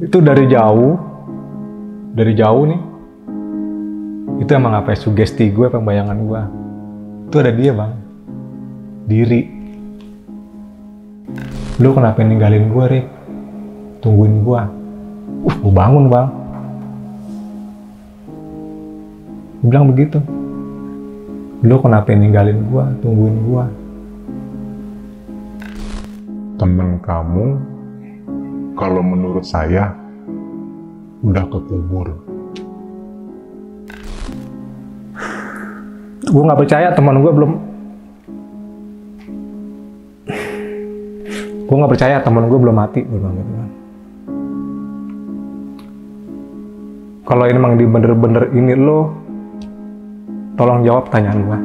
Itu dari jauh nih. Itu emang apa ya, sugesti gue, bayangan gue. Itu ada dia bang, diri. Lu kenapa ninggalin gue, Rik? Tungguin gue. Gue bangun bang. Gue bilang begitu. Lu kenapa ninggalin gue? Tungguin gue. Temen kamu, kalau menurut saya, udah kekubur. Gue nggak percaya teman gue belum. Gue nggak percaya teman gue belum mati. Kalau ini emang bener-bener ini lo, tolong jawab pertanyaan gue.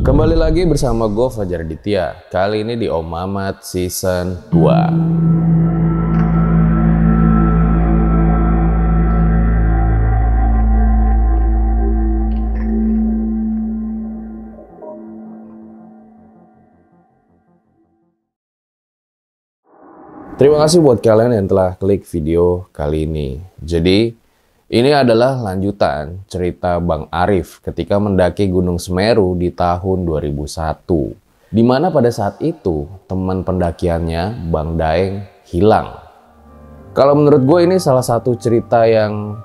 Kembali lagi bersama gue Fajar Aditya. Kali ini di Om Mamat Season 2. Terima kasih buat kalian yang telah klik video kali ini. Jadi, ini adalah lanjutan cerita Bang Arif ketika mendaki Gunung Semeru di tahun 2001. Di mana pada saat itu teman pendakiannya Bang Daeng hilang. Kalau menurut gue ini salah satu cerita yang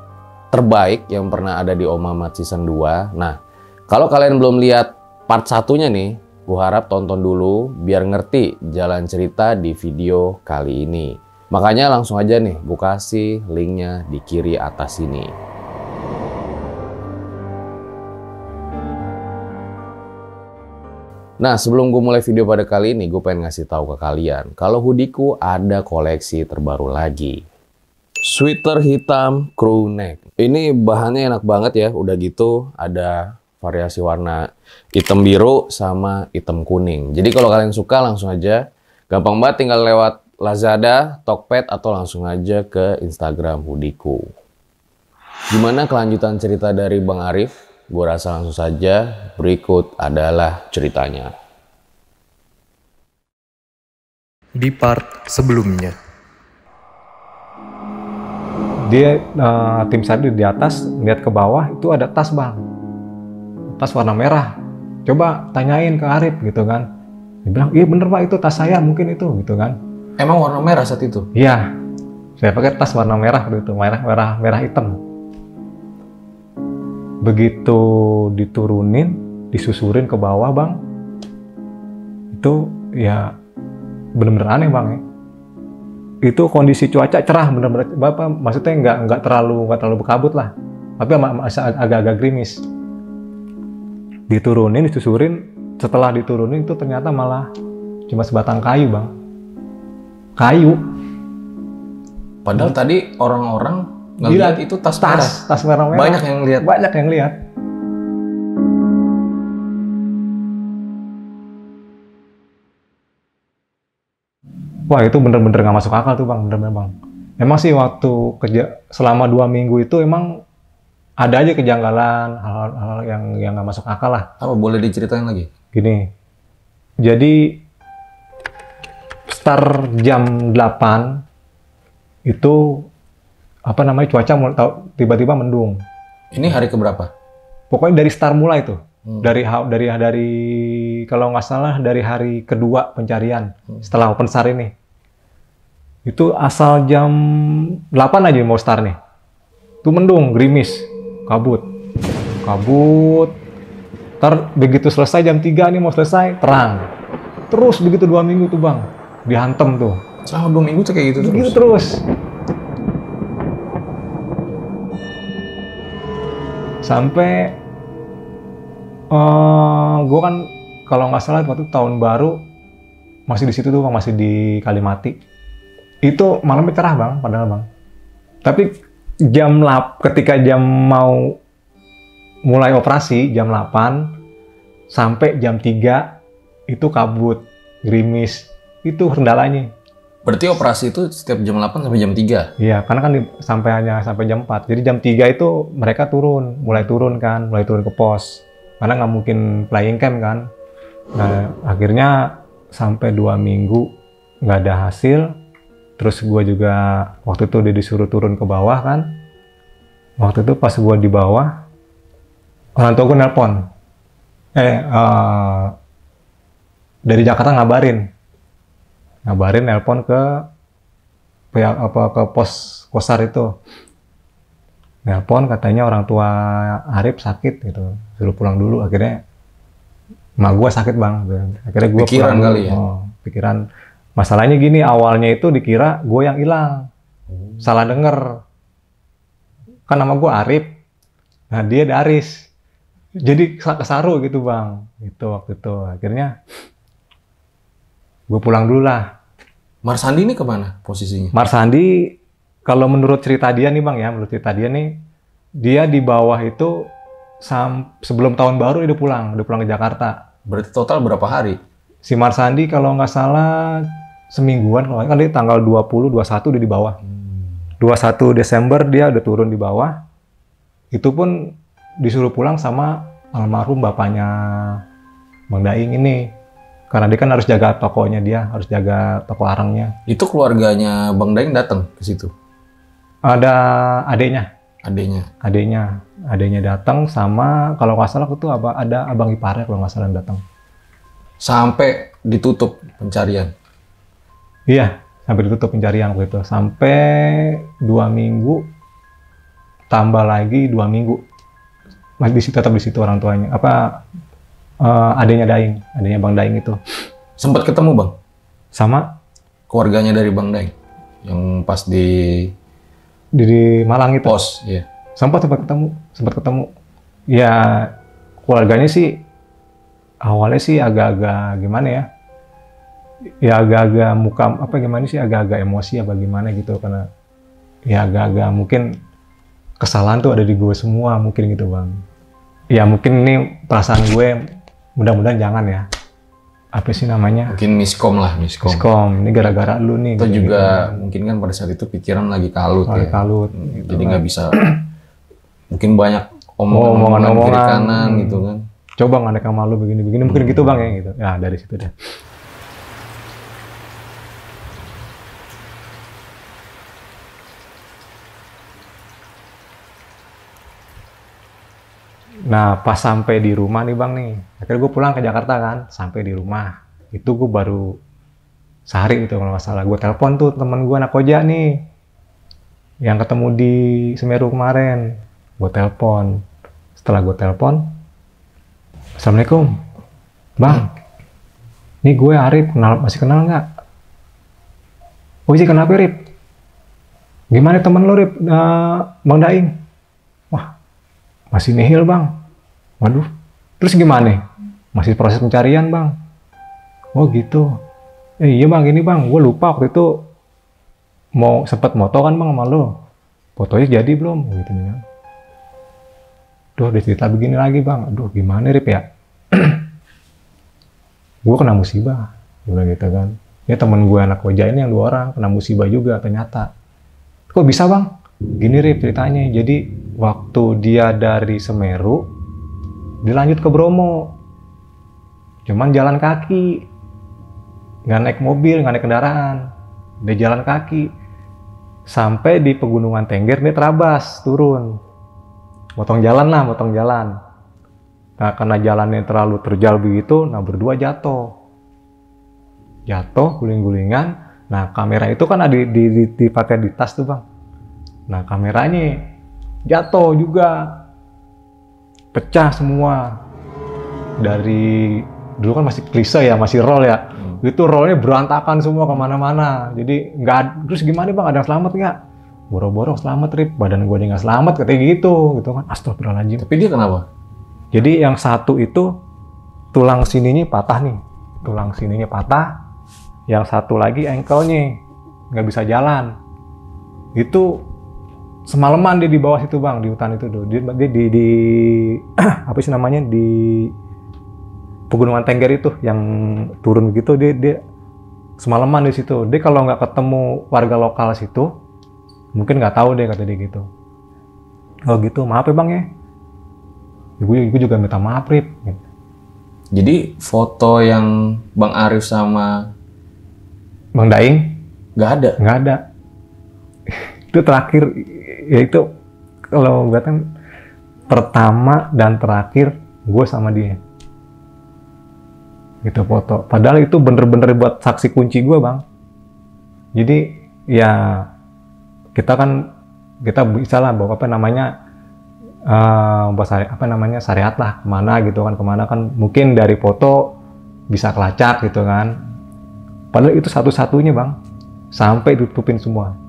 terbaik yang pernah ada di Om Mamat Season 2. Nah, kalau kalian belum lihat part satunya nih, gue harap tonton dulu biar ngerti jalan cerita di video kali ini. Makanya langsung aja nih, gue kasih linknya di kiri atas sini. Nah, sebelum gue mulai video pada kali ini, gue pengen ngasih tahu ke kalian kalau hoodieku ada koleksi terbaru lagi. Sweater hitam crew neck. Ini bahannya enak banget ya, udah gitu ada variasi warna hitam biru sama hitam kuning. Jadi kalau kalian suka langsung aja, gampang banget tinggal lewat Lazada, Tokped, atau langsung aja ke Instagram hoodieku. Gimana kelanjutan cerita dari Bang Arif? Gue rasa langsung saja, berikut adalah ceritanya. Di part sebelumnya. Dia tim saya di atas, lihat ke bawah itu ada tas bang, tas warna merah. Coba tanyain ke Arif gitu kan. Dia bilang, iya bener pak, itu tas saya mungkin itu gitu kan. Emang warna merah saat itu? Iya, saya pakai tas warna merah gitu, merah hitam. Begitu diturunin, disusurin ke bawah bang, itu ya bener-bener aneh bang ya. Itu kondisi cuaca cerah bener-bener, bapak maksudnya nggak terlalu berkabut lah, tapi masih agak-agak gerimis. Diturunin, disusurin, setelah diturunin itu ternyata malah cuma sebatang kayu bang. Kayu. Padahal tadi orang-orang ngeliat itu tas merah. Tas merah. Banyak yang lihat. Banyak yang lihat. Wah itu bener-bener nggak masuk akal tuh bang, bener-bener bang. Emang sih waktu kerja selama 2 minggu itu emang ada aja kejanggalan, hal-hal yang nggak masuk akal lah. Apa boleh diceritain lagi? Gini, jadi start jam 8 itu apa namanya, cuaca tiba-tiba mendung. Ini hari keberapa? Pokoknya dari start mulai tuh. Dari kalau nggak salah dari hari kedua pencarian setelah open start ini. Itu asal jam 8 aja mau start nih. Itu mendung, gerimis, kabut. Ntar begitu selesai jam 3 nih mau selesai, terang. Terus begitu 2 minggu tuh bang, dihantem tuh. Selama 2 minggu tuh kayak gitu terus? Begitu terus. Sampai gue kan kalau nggak salah waktu tahun baru masih di situ tuh bang, masih di Kalimati. Itu malamnya cerah bang, padahal bang. Tapi ketika jam mau mulai operasi jam 8 sampai jam 3 itu kabut, gerimis. Itu kendalanya. Berarti operasi itu setiap jam 8 sampai jam 3? Iya, karena kan hanya sampai jam 4. Jadi jam 3 itu mereka mulai turun ke pos. Karena nggak mungkin flying camp kan. Nah, akhirnya sampai 2 minggu nggak ada hasil. Terus gue juga waktu itu dia disuruh turun ke bawah kan. Waktu itu pas gue di bawah, orang tua gue nelpon. Dari Jakarta ngabarin nelpon ke pihak ke pos Kosar itu. Nelpon katanya orang tua Arif sakit gitu, suruh pulang dulu. Akhirnya emak gue sakit bang, akhirnya gue pikiran pulang kali dulu. ya. Pikiran. Masalahnya gini, awalnya itu dikira gue yang hilang, salah denger. Kan nama gue Arif, nah dia Daris, jadi kesaru gitu bang. Itu waktu itu akhirnya gue pulang dulu lah. Marsandi ini kemana posisinya? Marsandi, kalau menurut cerita dia nih bang ya, menurut cerita dia nih, dia di bawah itu sebelum tahun baru dia pulang ke Jakarta. Berarti total berapa hari? Si Marsandi kalau nggak salah semingguan, kalau kan dia tanggal 20, 21 dia di bawah. 21 Desember dia udah turun di bawah. Itu pun disuruh pulang sama almarhum bapaknya Bang Daing ini. Karena dia kan harus jaga tokonya dia, harus jaga toko arangnya. Itu keluarganya Bang Daeng datang ke situ? Ada adeknya. Adeknya datang sama kalau nggak salah itu ada abang iparnya kalau nggak salah yang datang. Sampai ditutup pencarian? Iya, sampai ditutup pencarian waktu itu. Sampai 2 minggu, tambah lagi 2 minggu. Masih tetap di situ orang tuanya. Adanya Bang Daeng itu. Sempat ketemu bang? Sama keluarganya dari Bang Daeng? Yang pas di Malang itu? Pos, iya. Sempat ketemu. Ya, keluarganya sih, awalnya sih agak-agak gimana ya? Ya agak-agak agak-agak emosi apa gimana gitu. Karena ya agak-agak mungkin kesalahan tuh ada di gue semua mungkin gitu bang. Ya mungkin ini perasaan gue, mudah-mudahan jangan ya. Apa sih namanya? Mungkin miskom. Ini gara-gara lu nih. Itu juga gitu. Mungkin kan pada saat itu pikiran lagi kalut. Gitu jadi nggak kan. bisa. Mungkin banyak omongan kiri kanan gitu kan. Coba ngadek sama lu begini mungkin gitu bang ya gitu. Ya dari situ deh. Nah, pas sampai di rumah nih bang nih, akhirnya gue pulang ke Jakarta kan, sampai di rumah, itu gue baru sehari gitu kalau nggak salah, gue telepon tuh temen gue anak koja nih, yang ketemu di Semeru kemarin, gue telepon, setelah gue telepon, Assalamualaikum, bang, ini gue Arif, masih kenal nggak? Oh iya kenapa Rip? Gimana temen lo Rip, Bang Daing? Wah, masih nihil bang. Waduh, terus gimana? Masih proses pencarian bang. Oh gitu. Iya bang, gini bang, gue lupa waktu itu sempat moto kan bang sama lo. Fotonya jadi belum? Gitu ya. Duh, dia cerita begini lagi bang. Aduh, gimana Rip ya? Gue kena musibah. Gue bilang gitu kan. Ini temen gue anak koja ini yang 2 orang kena musibah juga ternyata. Kok bisa bang? Gini Rip ceritanya. Jadi waktu dia dari Semeru, dia lanjut ke Bromo. Cuman jalan kaki. Nggak naik mobil, nggak naik kendaraan. Dia jalan kaki. Sampai di Pegunungan Tengger, dia terabas, turun. Motong jalan. Nah, karena jalannya terlalu terjal begitu, nah berdua jatuh, guling-gulingan. Nah, kamera itu kan ada dipakai di tas tuh bang. Nah, kameranya jatuh juga, pecah semua. Dari dulu kan masih klise ya, masih roll ya. Itu rollnya berantakan semua kemana-mana. Jadi nggak, terus gimana bang? Ada yang selamat nggak? Boro-boro selamat Rip, badan gue nggak selamat katanya gitu kan. Astagfirullahaladzim. Tapi dia kenapa? Jadi yang satu itu tulang sininya patah nih, yang satu lagi ankle-nya nggak bisa jalan. Itu semalaman dia di bawah situ bang, di hutan itu tuh. Dia di apa sih namanya, di pegunungan Tengger itu yang turun gitu, dia semalaman di situ. Dia kalau nggak ketemu warga lokal situ, mungkin nggak tahu deh, kata dia gitu. Oh gitu, maaf ya bang ya. Ibu juga minta maaf, Rip. Jadi foto yang Bang Arif sama Bang Daing nggak ada? nggak ada. Itu terakhir, ya itu kalau gue kan pertama dan terakhir gue sama dia. Gitu foto. Padahal itu bener-bener buat saksi kunci gue bang. Jadi ya kita bisa lah bawa apa namanya, syariat lah, kemana kan mungkin dari foto bisa kelacak gitu kan. Padahal itu satu-satunya bang, sampai ditutupin semua.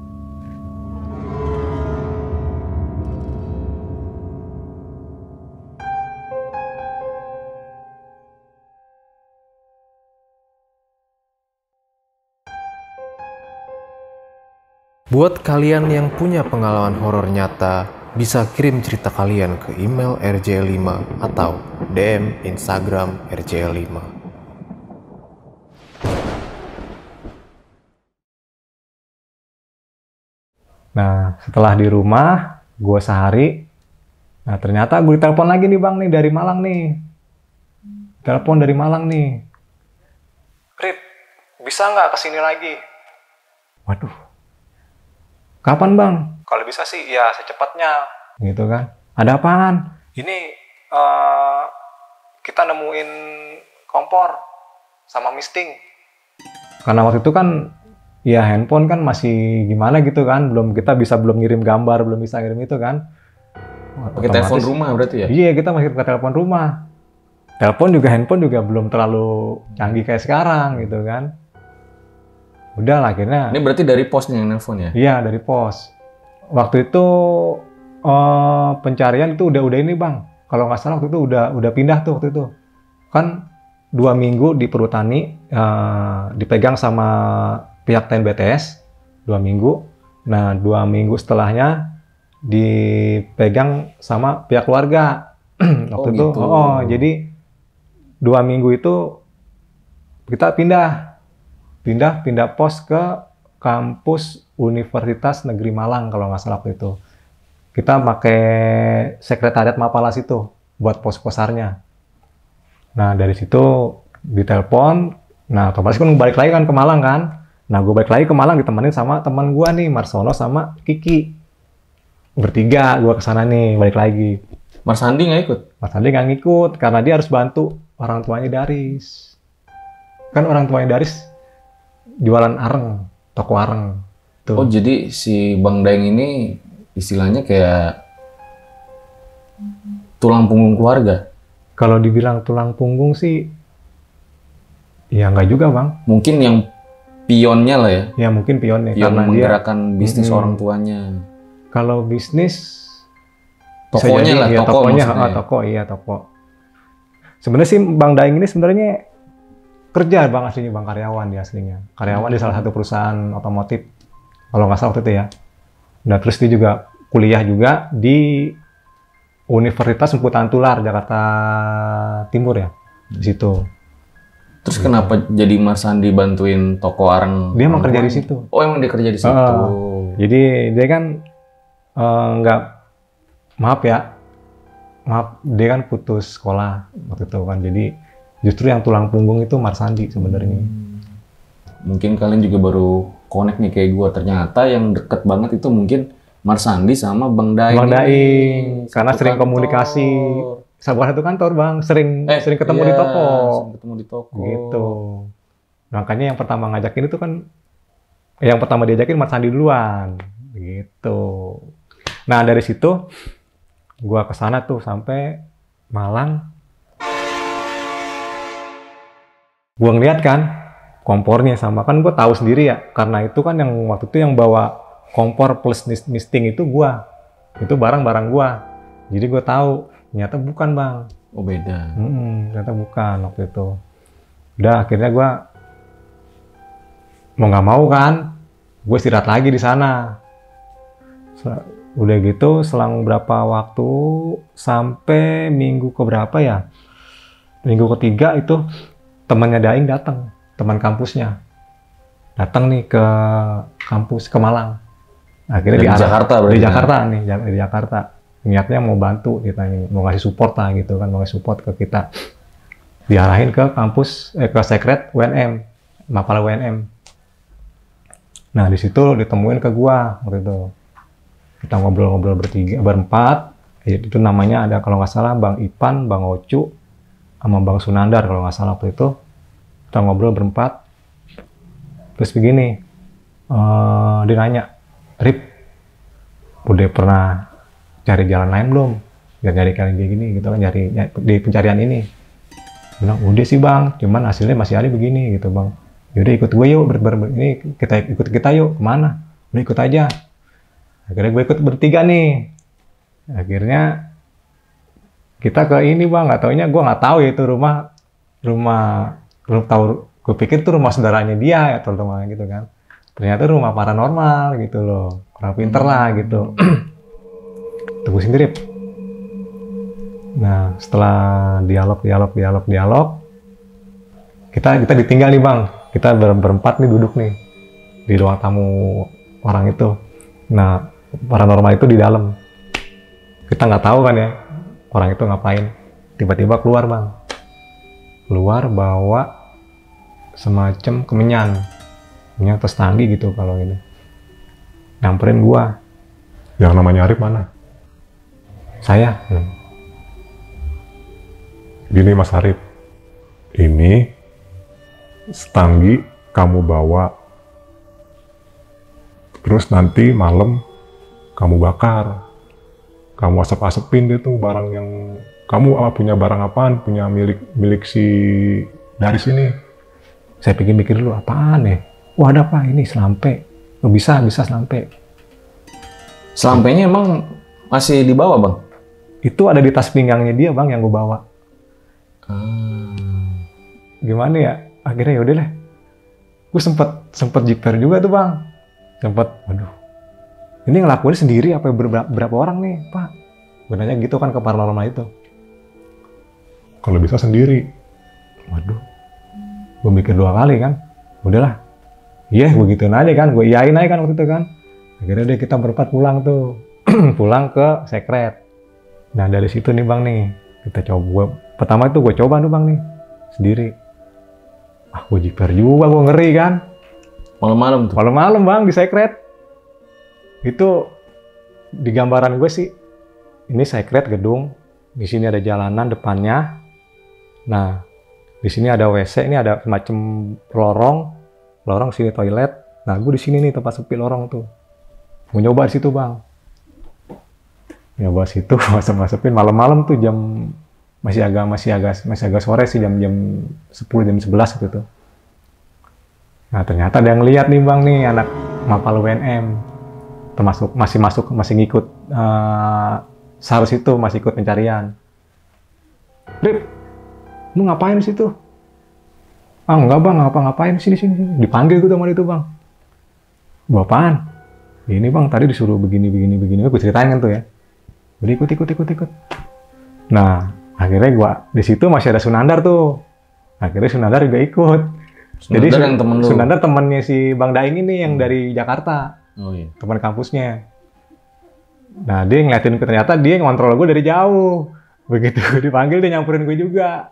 Buat kalian yang punya pengalaman horor nyata, bisa kirim cerita kalian ke email rjl5 atau DM Instagram rjl5. Nah, setelah di rumah, gue sehari, nah ternyata gue ditelepon lagi nih bang nih, dari Malang nih. Telepon dari Malang nih. Rip, bisa nggak kesini lagi? Waduh. Kapan bang? Kalau bisa sih ya secepatnya. Gitu kan. Ada apaan? Ini kita nemuin kompor sama misting. Karena waktu itu kan ya handphone kan masih gimana gitu kan, belum ngirim gambar, belum bisa ngirim itu kan. Pakai telepon rumah berarti ya? Iya, kita masih pakai telepon rumah. Handphone juga belum terlalu canggih kayak sekarang gitu kan. Udah lah akhirnya. Ini berarti dari posnya yang nelfon ya? Iya, dari pos. Waktu itu pencarian itu udah ini bang. Kalau nggak salah waktu itu udah pindah tuh waktu itu. Kan 2 minggu di perhutani dipegang sama pihak TNBTS 2 minggu. Nah 2 minggu setelahnya dipegang sama pihak keluarga. Waktu itu. Gitu. Jadi 2 minggu itu kita pindah pos ke kampus Universitas Negeri Malang kalau nggak salah waktu itu. Kita pakai sekretariat Mapalas itu buat pos-posarnya. Nah dari situ ditelepon. Nah otomatis kan balik lagi kan ke Malang kan. Nah gue balik lagi ke Malang ditemenin sama teman gue nih, Marsono sama Kiki. Bertiga gue kesana nih, balik lagi. Mas Andi nggak ikut? Mas Andi nggak ngikut karena dia harus bantu orang tuanya Daris. Kan orang tuanya Daris jualan areng, toko areng. Tuh. Oh jadi si Bang Daeng ini istilahnya kayak tulang punggung keluarga? Kalau dibilang tulang punggung sih, ya nggak juga bang. Mungkin yang pionnya lah ya? Ya mungkin pionnya. Pion karena menggerakkan bisnis orang tuanya. Kalau bisnis, tokonya lah, ya, toko tokonya, maksudnya. toko. Sebenarnya sih Bang Daeng ini sebenarnya kerja bang aslinya bang, karyawan dia aslinya. Karyawan di salah satu perusahaan otomotif. Kalau nggak salah waktu itu ya. Nah terus dia juga kuliah juga di Universitas Mputan Tular, Jakarta Timur ya. Di situ. Terus kenapa jadi Mas Andi bantuin toko areng? Dia emang kerja di situ. Oh emang dia kerja di situ. Jadi dia kan nggak, maaf, dia kan putus sekolah waktu itu kan. Jadi justru yang tulang punggung itu Marsandi sebenarnya. Mungkin kalian juga baru connect nih kayak gue. Ternyata yang deket banget itu mungkin Marsandi sama Bang Daeng. Bang Daeng, karena sering komunikasi. Salah satu kantor bang, sering ketemu di toko. Sering ketemu di toko. Gitu. Makanya yang pertama ngajakin itu kan, yang pertama diajakin Marsandi duluan. Gitu. Nah dari situ, gua kesana tuh sampai Malang. Gua ngeliat kan kompornya sama, kan gua tahu sendiri ya, karena itu kan yang waktu itu yang bawa kompor plus misting itu gua, itu barang-barang gua. Jadi gua tahu ternyata bukan bang. Oh beda. Ternyata bukan waktu itu. Udah akhirnya gua mau nggak mau kan, gue istirahat lagi di sana. Udah gitu selang berapa waktu sampai minggu keberapa ya? Minggu ketiga itu temannya Daing datang, teman kampusnya. Datang nih ke kampus ke Malang. Akhirnya Dari Jakarta berarti di kan? Jakarta nih, di Jakarta. Niatnya mau bantu kita ini, mau ngasih support lah gitu kan, mau ngasih support ke kita. Diarahin ke kampus ke sekret UNM, Mapala UNM. Nah, di situ ditemuin ke gua waktu itu. Kita ngobrol-ngobrol berempat. Itu namanya ada kalau nggak salah Bang Ipan, Bang Ocu, sama Bang Sunandar kalau nggak salah waktu itu. Kita ngobrol berempat. Terus begini, dia nanya, Rip, udah pernah cari jalan lain belum? Biar nyari kalian kayak gini gitu kan, nyari di pencarian ini. Bilang, udah sih bang, cuman hasilnya masih ada begini gitu bang. Yaudah ikut gue yuk, ini kita yuk, kemana? Udah ikut aja. Akhirnya gue ikut bertiga nih. Akhirnya kita ke ini bang, nggak taunya gue nggak tahu ya itu rumah tahu, gue pikir itu rumah saudaranya dia ya teman-teman gitu kan. Ternyata rumah paranormal gitu loh, orang pinter lah gitu. Tunggu sendiri. Nah setelah dialog, kita ditinggal nih bang. Kita berempat nih duduk nih di ruang tamu orang itu. Nah paranormal itu di dalam. Kita nggak tahu kan ya orang itu ngapain. Tiba-tiba keluar bang. Keluar bawa semacam kemenyan atas tanggi gitu kalau ini. Nyamperin gua. Yang namanya Arif mana? Saya. Gini Mas Arif, ini setanggi kamu bawa, terus nanti malam kamu bakar, kamu asap-asepin deh tuh barang yang kamu punya barang apaan, punya milik si dari sini. Saya pikir-pikir dulu apaan ya? Wah ada apa ini selampe? Oh, bisa selampe. Selampainya emang masih di bawah bang? Itu ada di tas pinggangnya dia bang yang gue bawa. Gimana ya? Akhirnya yaudah lah. Gue sempet jiper juga tuh bang. Waduh. Ini ngelakuin sendiri apa berapa orang nih pak? Gue nanya gitu kan ke paranormal itu. Kalau bisa sendiri. Waduh. Gue mikir 2 kali kan. Udahlah. Iya gue gituin aja kan. Gue iyain aja kan waktu itu kan. Akhirnya deh kita berempat pulang tuh. Pulang ke sekret. Nah dari situ nih bang nih. Kita coba. Pertama itu gue coba tuh bang nih. Sendiri. Gue jiper juga, gue ngeri kan. Malam-malam tuh? Malam-malam bang di sekret. Itu di gambaran gue sih. Ini sekret gedung. Di sini ada jalanan depannya. Nah, di sini ada WC. Ini ada semacam lorong sini toilet. Nah, gue di sini nih tempat sepi lorong tuh. Gue nyoba di situ bang. Nyoba situ masuk-masukin malam-malam tuh jam masih agak sore sih jam 10 jam 11 gitu tuh. Nah ternyata ada yang lihat nih bang nih anak Mapala UNM termasuk masih ngikut seharus itu masih ikut pencarian. Rip, lu ngapain di situ? Ah enggak bang, ngapain sini. Dipanggil gue sama itu bang. Gua apaan? Ini bang tadi disuruh begini. Gue ceritain kan tuh ya. Udah ikut. Nah akhirnya gua di situ masih ada Sunandar tuh. Akhirnya Sunandar juga ikut. Jadi yang temen lu? Sunandar temannya si Bang Daing ini yang dari Jakarta. Oh iya. Teman kampusnya. Nah dia ngeliatin ternyata dia ngontrol gue dari jauh. Begitu dipanggil dia nyamperin gue juga.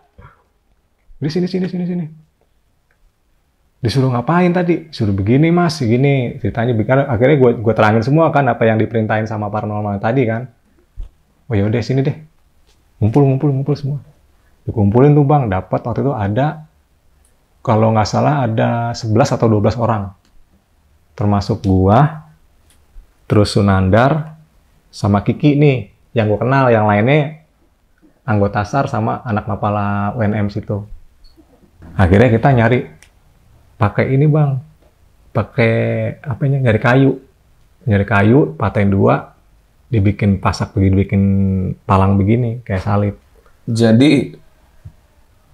Di sini. Disuruh ngapain tadi? Suruh begini mas, gini ceritanya. Akhirnya gue terangin semua kan apa yang diperintahin sama paranormal tadi kan. Oh ya udah sini deh. Ngumpul semua. Dikumpulin tuh bang, dapat waktu itu ada, kalau nggak salah ada 11 atau 12 orang. Termasuk gua, terus Sunandar, sama Kiki nih, yang gua kenal, yang lainnya anggota SAR sama anak Mapala UNM situ. Akhirnya kita nyari, pakai ini bang, pakai apanya, nyari kayu, patahin 2, dibikin pasak begini, bikin palang begini kayak salib. Jadi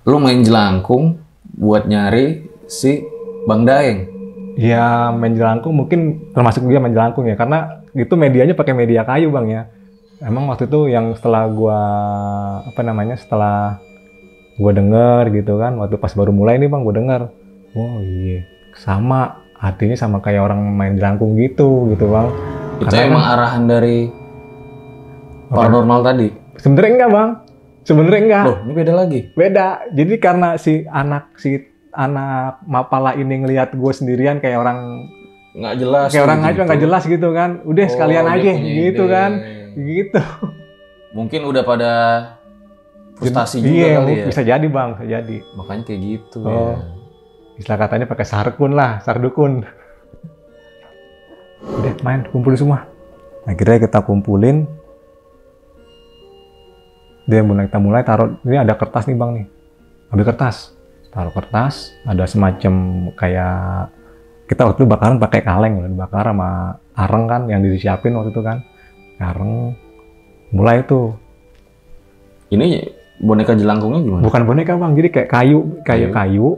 lu main jelangkung buat nyari si Bang Daeng? Ya main jelangkung mungkin termasuk dia main jelangkung ya, karena itu medianya pakai media kayu bang ya. Emang waktu itu yang setelah gua denger gitu kan, waktu pas baru mulai nih bang, gua denger, oh iya, sama, artinya sama kayak orang main jelangkung gitu bang. Itu Karena emang arahan dari paranormal tadi? Sebenarnya enggak bang, sebenarnya enggak. Loh, ini beda lagi? Beda, jadi karena si anak Mapala ini ngelihat gue sendirian kayak orang Nggak jelas. kayak orang ngaco nggak jelas gitu kan, udah sekalian dia aja punya gitu ide. kan, gitu. Mungkin udah pada frustasi juga Iya, kali ya? bisa jadi bang, bisa jadi. Makanya kayak gitu Oh. ya. Istilah katanya pakai sardukun lah, sardukun. Udah main, kumpulin semua. Akhirnya kita kumpulin. Dia mulai taruh, ini ada kertas nih bang nih. Ambil kertas, taruh kertas, ada semacam kayak, kita waktu itu bakaran pakai kaleng, dibakar sama areng kan, yang disiapin waktu itu kan. Areng, mulai tuh. Ini boneka jelangkungnya gimana? Bukan boneka bang, jadi kayak kayu,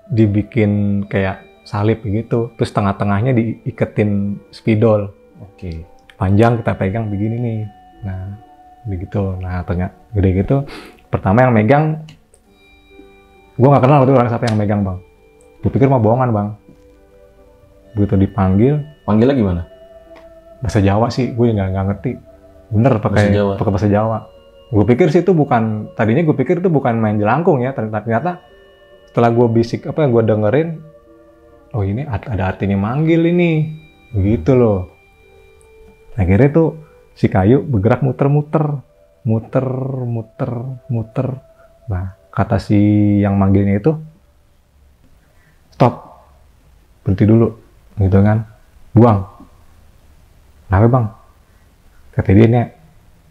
dibikin kayak salib gitu, terus tengah-tengahnya diiketin spidol. Oke. Panjang kita pegang begini nih. Nah, begitu. Nah, ternyata gede gitu. Pertama yang megang, gue nggak kenal waktu itu orang siapa yang megang bang. Gue pikir mah bohongan bang. Begitu dipanggil, Panggilnya gimana? bahasa Jawa sih, gue nggak ngerti. Bener pakai bahasa Jawa. Gue pikir sih itu bukan, tadinya gue pikir itu bukan main jelangkung ya. Ternyata setelah gue bisik gue dengerin, oh ini ada artinya manggil ini, begitu loh. Akhirnya tuh si kayu bergerak muter. Nah, kata si yang manggilnya itu, stop, berhenti dulu, gitu kan, buang. Kenapa bang? Kata dia ini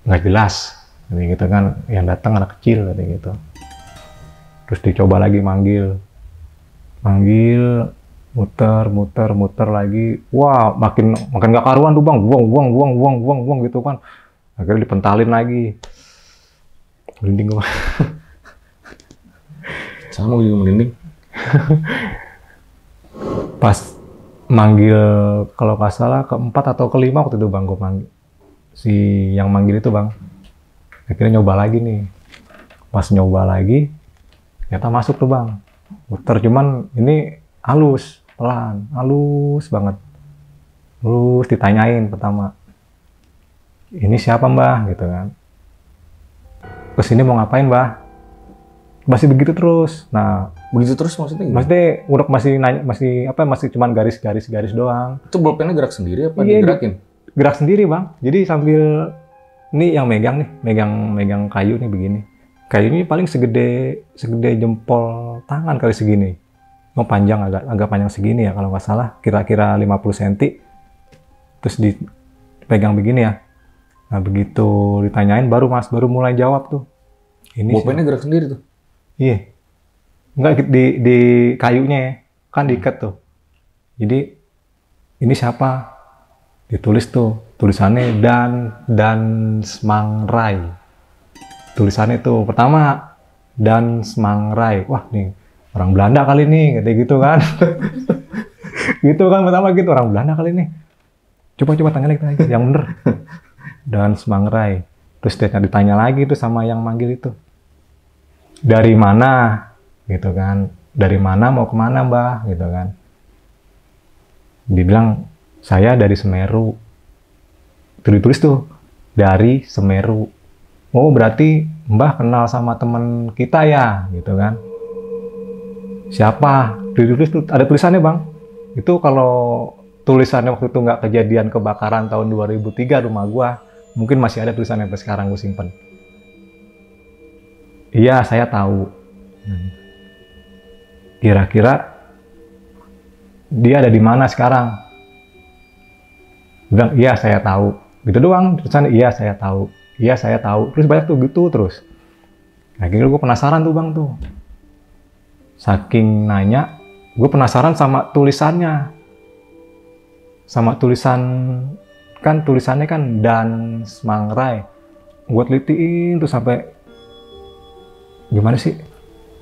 nggak jelas, gitu kan, yang datang anak kecil, kata gitu. Terus dicoba lagi manggil, muter lagi. Wah, makin nggak karuan tuh bang, buang gitu kan. Akhirnya dipentalin lagi. Merinding gua. Sama juga merinding. Pas manggil, kalau nggak salah keempat atau kelima waktu itu bang, gua manggil. Si yang manggil itu bang. Akhirnya nyoba lagi nih. Pas nyoba lagi, ternyata masuk tuh bang. Muter, cuman ini halus, pelan, halus banget. Terus ditanyain pertama, ini siapa mbah, gitu kan. Kesini mau ngapain mbah? Masih begitu terus. Nah, Begitu terus maksudnya gimana? maksudnya udah masih cuman garis doang. Itu bolpennya gerak sendiri apa Iya, digerakin? Gerak sendiri bang. Jadi sambil ini yang megang kayu nih begini. Kayu ini paling segede jempol tangan kali segini. Mau panjang agak panjang segini ya kalau nggak salah, kira-kira 50 cm. Terus dipegang begini ya. Nah begitu ditanyain baru mulai jawab tuh. Ini Bolpennya gerak sendiri tuh. iya. Enggak di kayunya ya. Kan diikat tuh. Jadi ini siapa? Ditulis tuh. Tulisannya Dan Smangrai. Tulisannya tuh pertama Dan Smangrai. Wah nih orang Belanda kali nih, kayak gitu kan. Gitu kan pertama gitu, orang Belanda kali nih. Coba tanya lagi yang bener. Dan Smangrai. Terus dia ditanya lagi tuh sama yang manggil itu. Dari mana? Gitu kan. Dari mana mau kemana mbah? Gitu kan. Dibilang saya dari Semeru. Tulis tuh dari Semeru. Oh berarti mbah kenal sama temen kita ya, gitu kan? Siapa? Ditulis tuh ada tulisannya bang. Itu kalau tulisannya waktu itu nggak kejadian kebakaran tahun 2003 rumah gua, mungkin masih ada tulisannya sampai sekarang gue simpen. Iya saya tahu. Kira-kira dia ada di mana sekarang? Bilang iya saya tahu. Gitu doang tulisannya, iya saya tahu. Iya saya tahu. Terus banyak tuh gitu terus. Akhirnya gue penasaran tuh bang tuh. Saking nanya, gue penasaran sama tulisannya. Sama tulisan, kan tulisannya kan Dan Smangrai. Gue telitiin tuh sampai, gimana sih?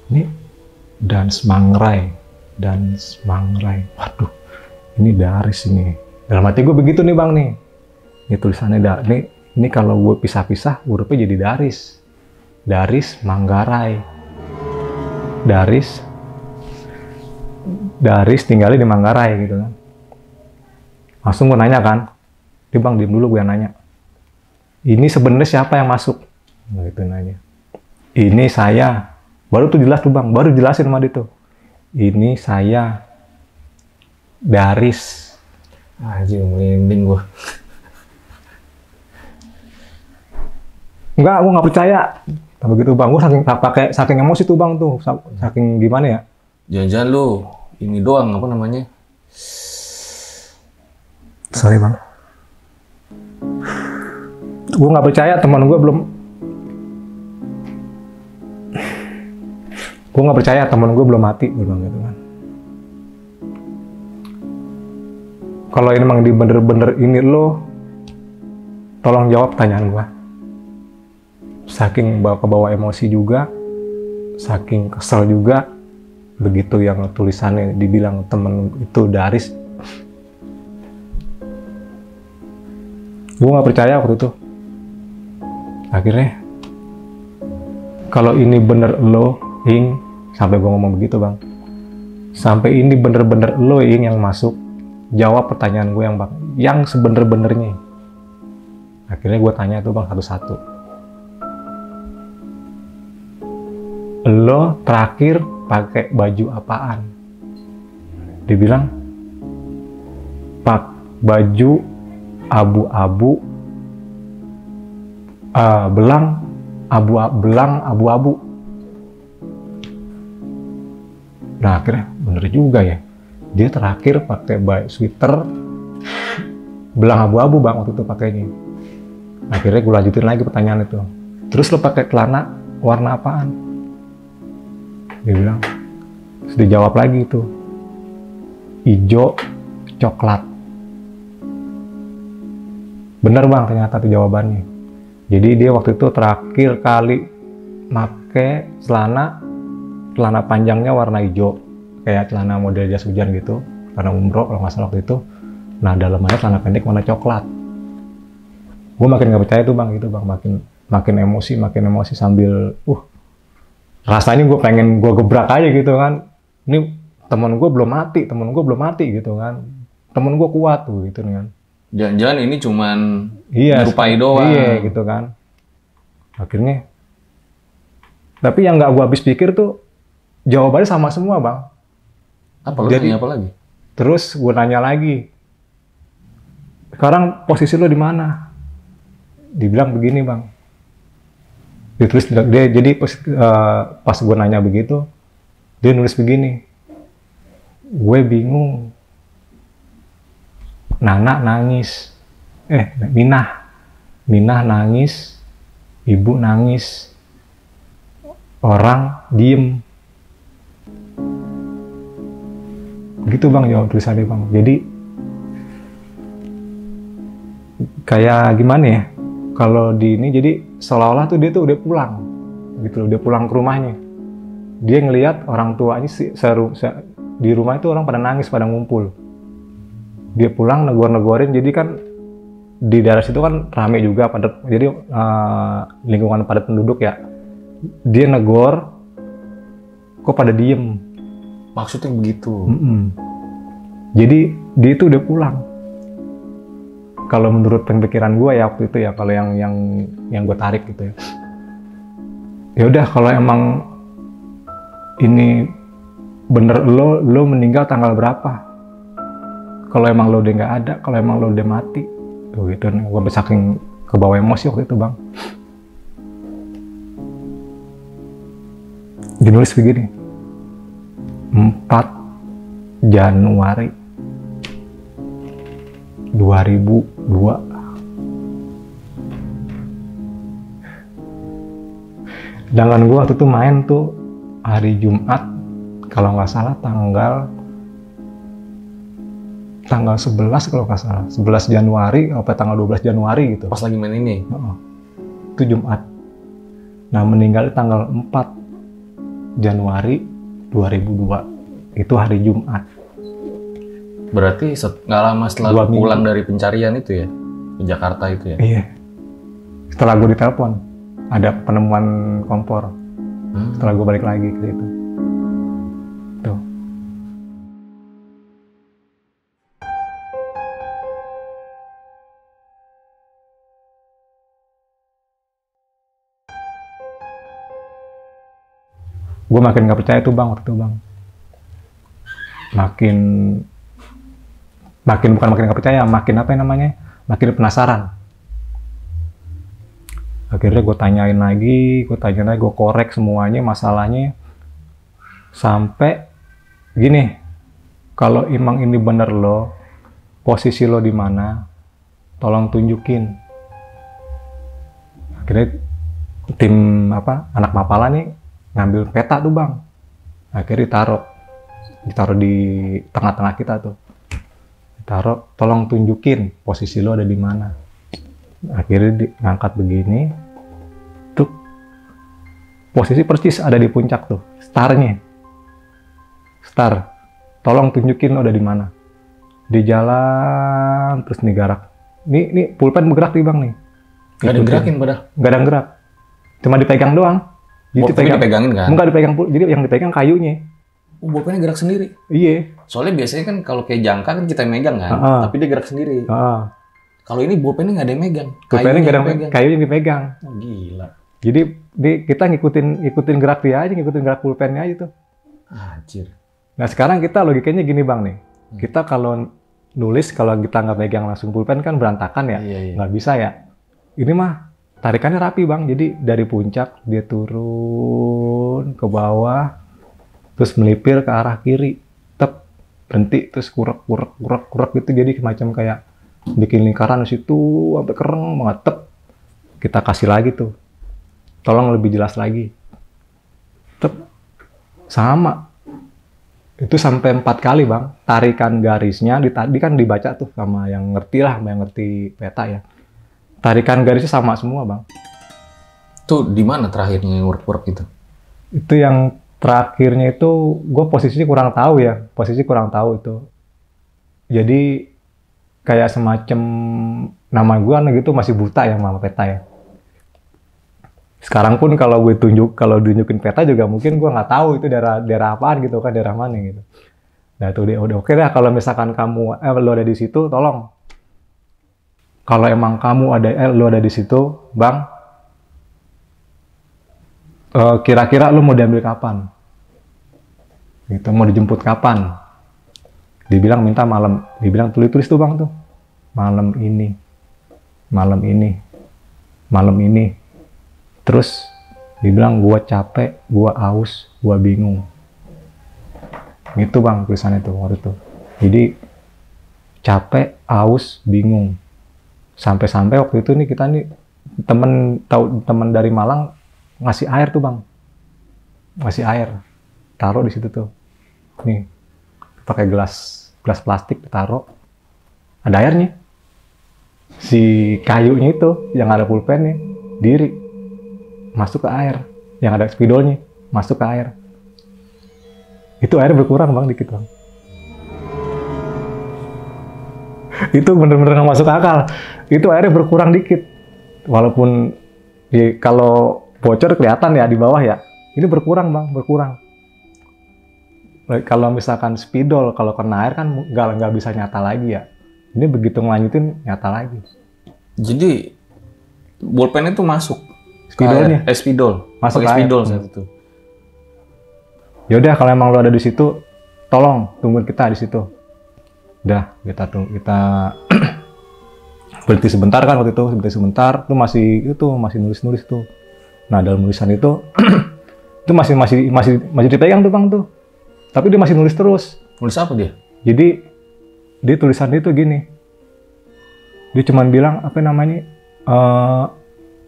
Ini Dan Smangrai. Waduh, ini Daris ini. Dalam hati gue begitu nih bang nih. Ini tulisannya ini kalau gue pisah-pisah hurufnya jadi Daris. Daris Manggarai. Daris tinggalnya di Manggarai gitu kan. Langsung gue nanya kan, Bang, diem dulu, gue yang nanya. Ini sebenarnya siapa yang masuk? Gitu nanya. Ini saya. Baru tuh jelas tuh Bang, baru jelasin sama dia tuh. Ini saya. Daris. Anjir, merinding gue. Enggak, gue nggak percaya. Begitu Bang, gue saking emosi tuh Bang tuh, saking gimana ya? Jangan-jangan lu ini doang, apa namanya? Sorry Bang. Gue nggak percaya, teman gue belum. Gue nggak percaya teman gue belum mati, gue bilang gitu kan. Kalau ini emang bener-bener ini lo, tolong jawab pertanyaan gue. Saking kebawa emosi juga, saking kesel juga, begitu yang tulisannya dibilang temen itu Daris. Gue nggak percaya waktu itu. Akhirnya, kalau ini bener lo, Ing, sampai gue ngomong begitu Bang. Sampai ini bener-bener lo, Ing, yang masuk, jawab pertanyaan gue yang sebener-benernya. Akhirnya gue tanya tuh Bang satu-satu. Lo terakhir pakai baju apaan? Dibilang baju abu-abu, belang abu-abu. Nah akhirnya bener juga ya, dia terakhir pakai sweater belang abu-abu Bang waktu itu pakainya. Akhirnya gue lanjutin lagi pertanyaan itu. Terus lo pakai celana warna apaan? Dia bilang, terus dijawab lagi itu, hijau coklat. Bener Bang ternyata itu jawabannya. Jadi dia waktu itu terakhir kali pakai celana panjangnya warna hijau, kayak celana model jas hujan gitu, karena umroh kalau nggak salah waktu itu. Nah dalamannya celana pendek warna coklat. Gue makin nggak percaya tuh Bang, gitu Bang, makin emosi sambil rasanya gue pengen gue gebrak aja gitu kan. Ini temen gue belum mati gitu kan. Temen gue kuat tuh gitu kan. Jangan-jangan ini cuman nyerupai doang. Iya gitu kan. Akhirnya. Tapi yang nggak gue habis pikir tuh jawabannya sama semua Bang. Apa lagi? Terus gue nanya lagi. Sekarang posisi lo di mana? Dibilang begini Bang. Ditulis dia, jadi pas gue nanya begitu, dia nulis begini, gue bingung, Nana nangis, Minah nangis, ibu nangis, orang diem, begitu Bang jawab tulisannya Bang. Jadi kayak gimana ya? Kalau di ini jadi seolah-olah tuh dia tuh udah pulang gitu loh, udah pulang ke rumahnya. Dia ngelihat orang tuanya di rumah itu orang pada nangis, pada ngumpul. Dia pulang negor-negorin, jadi kan di daerah situ kan rame juga, padat, jadi lingkungan padat penduduk ya. Dia negor, kok pada diem. Maksudnya begitu. Jadi dia itu udah pulang. Kalau menurut pemikiran gue ya waktu itu ya, kalau yang gue tarik gitu ya. Ya udah kalau emang ini bener lo meninggal tanggal berapa? Kalau emang lo udah nggak ada, kalau emang lo udah mati, tuh gitu. Gue saking kebawa emosi waktu itu Bang. Dinulis begini, 4 Januari 2002. Sedangkan gue waktu itu main tuh hari Jumat, kalau nggak salah tanggal 11 kalau nggak salah, 11 Januari apa tanggal 12 Januari gitu. Pas lagi main ini? Itu Jumat. Nah meninggal tanggal 4 Januari 2002. Itu hari Jumat. Berarti nggak lama setelah pulang dari pencarian itu ya? Ke Jakarta itu ya? Iya. Setelah gue ditelepon, ada penemuan kompor. Setelah gue balik lagi ke situ. Tuh. Gue makin nggak percaya tuh bang, waktu itu bang. Bukan makin nggak percaya, makin apa namanya? Makin penasaran. Akhirnya gue tanyain lagi, gue korek semuanya masalahnya. Sampai gini, kalau emang ini bener lo, posisi lo di mana, tolong tunjukin. Akhirnya tim anak Mapala nih ngambil peta tuh bang. Akhirnya ditaruh di tengah-tengah kita tuh. Ditaruh, tolong tunjukin posisi lo ada di mana. Akhirnya ngangkat begini, tuh posisi persis ada di puncak tuh, starnya. Star, tolong tunjukin lo ada di mana. Di jalan terus nih garak. Nih pulpen bergerak nih bang nih. Gak ada gerakin padahal? Gak ada gerak, cuma dipegang doang. Jadi dipegangin kan? Enggak dipegang, jadi yang dipegang kayunya. Bolpennya gerak sendiri? Iya. Soalnya biasanya kan kalau kayak jangka kan kita megang kan, tapi dia gerak sendiri. Kalau ini bolpennya nggak ada yang megang. Bolpennya nggak ada yang megang. Kayunya yang dipegang. Oh, gila. Jadi kita ngikutin gerak dia aja, ngikutin gerak pulpennya aja tuh. Anjir. Nah sekarang kita logikanya gini bang nih. Kita kalau nulis, kalau kita nggak megang langsung pulpen kan berantakan ya. Iya. Nggak bisa ya. Ini mah tarikannya rapi bang. Jadi dari puncak dia turun ke bawah, terus melipir ke arah kiri, berhenti, terus kurek gitu. Jadi semacam kayak bikin lingkaran di situ sampai kereng banget. Kita kasih lagi tuh, tolong lebih jelas lagi. Sama itu sampai 4 kali bang. Tarikan garisnya tadi kan dibaca tuh sama yang ngerti lah, yang ngerti peta ya. Tarikan garisnya sama semua bang. Tuh di mana terakhirnya ngurek-ngurek itu? Itu yang terakhirnya itu gue posisinya kurang tahu ya, itu. Jadi kayak semacam nama gue gitu masih buta ya sama peta ya. Sekarang pun kalau tunjukin peta juga mungkin gue nggak tahu itu daerah apaan gitu kan, daerah mana gitu. Nah itu dia udah oke dah kalau misalkan kamu lo ada di situ, tolong. Kalau emang kamu lo ada di situ, bang, kira-kira lo mau diambil kapan? Gitu, mau dijemput kapan? Dibilang minta malam, dibilang tulis tuh bang tuh, malam ini. Terus dibilang gua capek, gua aus, gua bingung. Gitu bang tulisannya tuh waktu itu. Jadi capek, aus, bingung. Sampai waktu itu nih kita nih temen dari Malang ngasih air tuh bang, ngasih air, taruh di situ tuh, nih pakai gelas plastik taruh, ada airnya, si kayunya itu yang ada pulpennya diri masuk ke air, yang ada spidolnya masuk ke air, itu air berkurang bang dikit bang. Itu bener-bener nggak masuk akal. Itu airnya berkurang dikit. Walaupun kalau bocor kelihatan ya di bawah ya. Ini berkurang bang, berkurang. Kalau misalkan spidol, kalau kena air kan nggak bisa nyata lagi ya. Ini begitu ngelanjutin nyata lagi. Jadi bolpen itu masuk. Spidolnya? Spidol. Masuk air. Spidol saat itu. Yaudah kalau emang lo ada di situ, tolong tungguin kita di situ. Udah, kita berhenti sebentar kan waktu itu, tuh masih nulis tuh. Nah dalam nulisan itu itu masih dipegang tuh bang tuh, tapi dia masih nulis terus. Nulis apa dia? Jadi dia tulisannya itu gini, dia cuman bilang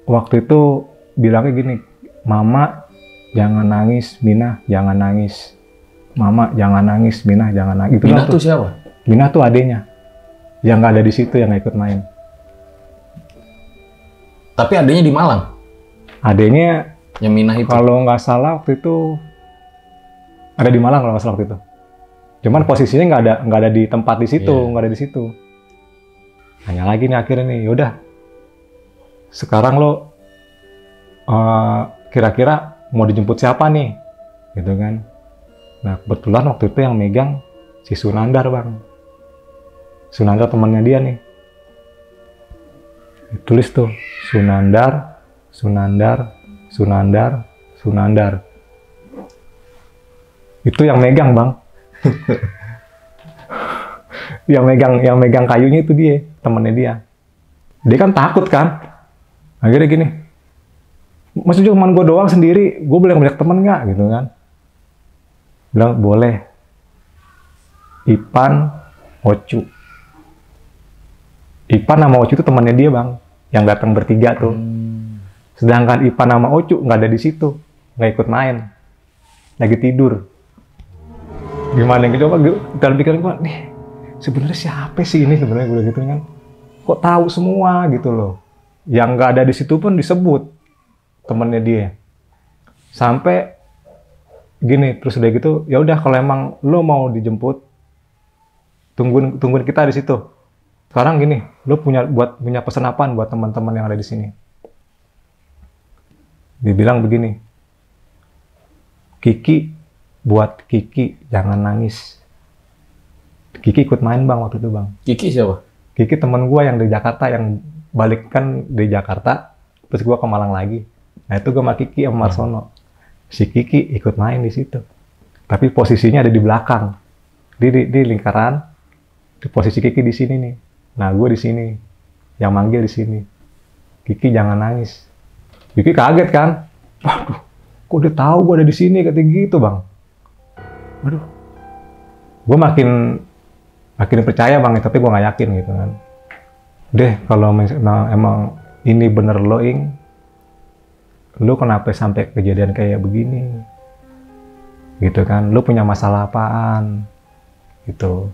waktu itu bilangnya gini, Mama jangan nangis, Minah jangan nangis, Mama jangan nangis, Minah jangan nangis. Itu Minah tuh siapa? Minah tuh adenya, yang nggak ada di situ, yang nggak ikut main. Tapi adenya di Malang? Adenya, yang Minah itu? Kalau nggak salah waktu itu, ada di Malang kalau nggak salah waktu itu. Cuman posisinya nggak ada di tempat di situ, nggak ada di situ. Nanya lagi nih akhirnya nih, yaudah sekarang lo kira-kira mau dijemput siapa nih, gitu kan. Nah kebetulan waktu itu yang megang si Sunandar bang. Sunandar temannya dia nih. Tulis tuh Sunandar, Sunandar, Sunandar, Sunandar. Itu yang megang bang. yang megang kayunya itu dia, temannya dia. Dia kan takut kan. Akhirnya gini, maksudnya cuma gue doang sendiri, gue boleh ngajak temen nggak gitu kan? Bilang boleh. Ipan, Ocu. Ipan sama Ocu itu temannya dia bang, yang datang bertiga tuh. Sedangkan Ipan sama Ocu nggak ada di situ, nggak ikut main, lagi tidur. Gimana yang coba dalam pikiran gue, nih sebenarnya siapa sih ini sebenarnya gue gitu kan? Kok tahu semua gitu loh? Yang nggak ada di situ pun disebut temennya dia. Sampai gini terus udah gitu, ya udah kalau emang lo mau dijemput, tungguin kita di situ. Sekarang gini, lo punya pesan apaan buat teman-teman yang ada di sini? Dibilang begini, Kiki, buat Kiki jangan nangis. Kiki ikut main bang waktu itu bang. Kiki siapa? Kiki teman gue yang dari Jakarta, yang balik kan dari Jakarta, terus gue ke Malang lagi. Nah itu gue sama Kiki sama Marsono. Si Kiki ikut main di situ. Tapi posisinya ada di belakang, di lingkaran. Di posisi Kiki di sini nih. Nah gue di sini, yang manggil di sini. Kiki jangan nangis. Kiki kaget kan? Waduh, kok dia tahu gue ada di sini kayak gitu bang. Waduh, gue makin percaya bang, tapi gue nggak yakin gitu kan. Deh, kalau emang ini bener lo ing, lo kenapa sampai kejadian kayak begini? Gitu kan, lo punya masalah apaan? Gitu,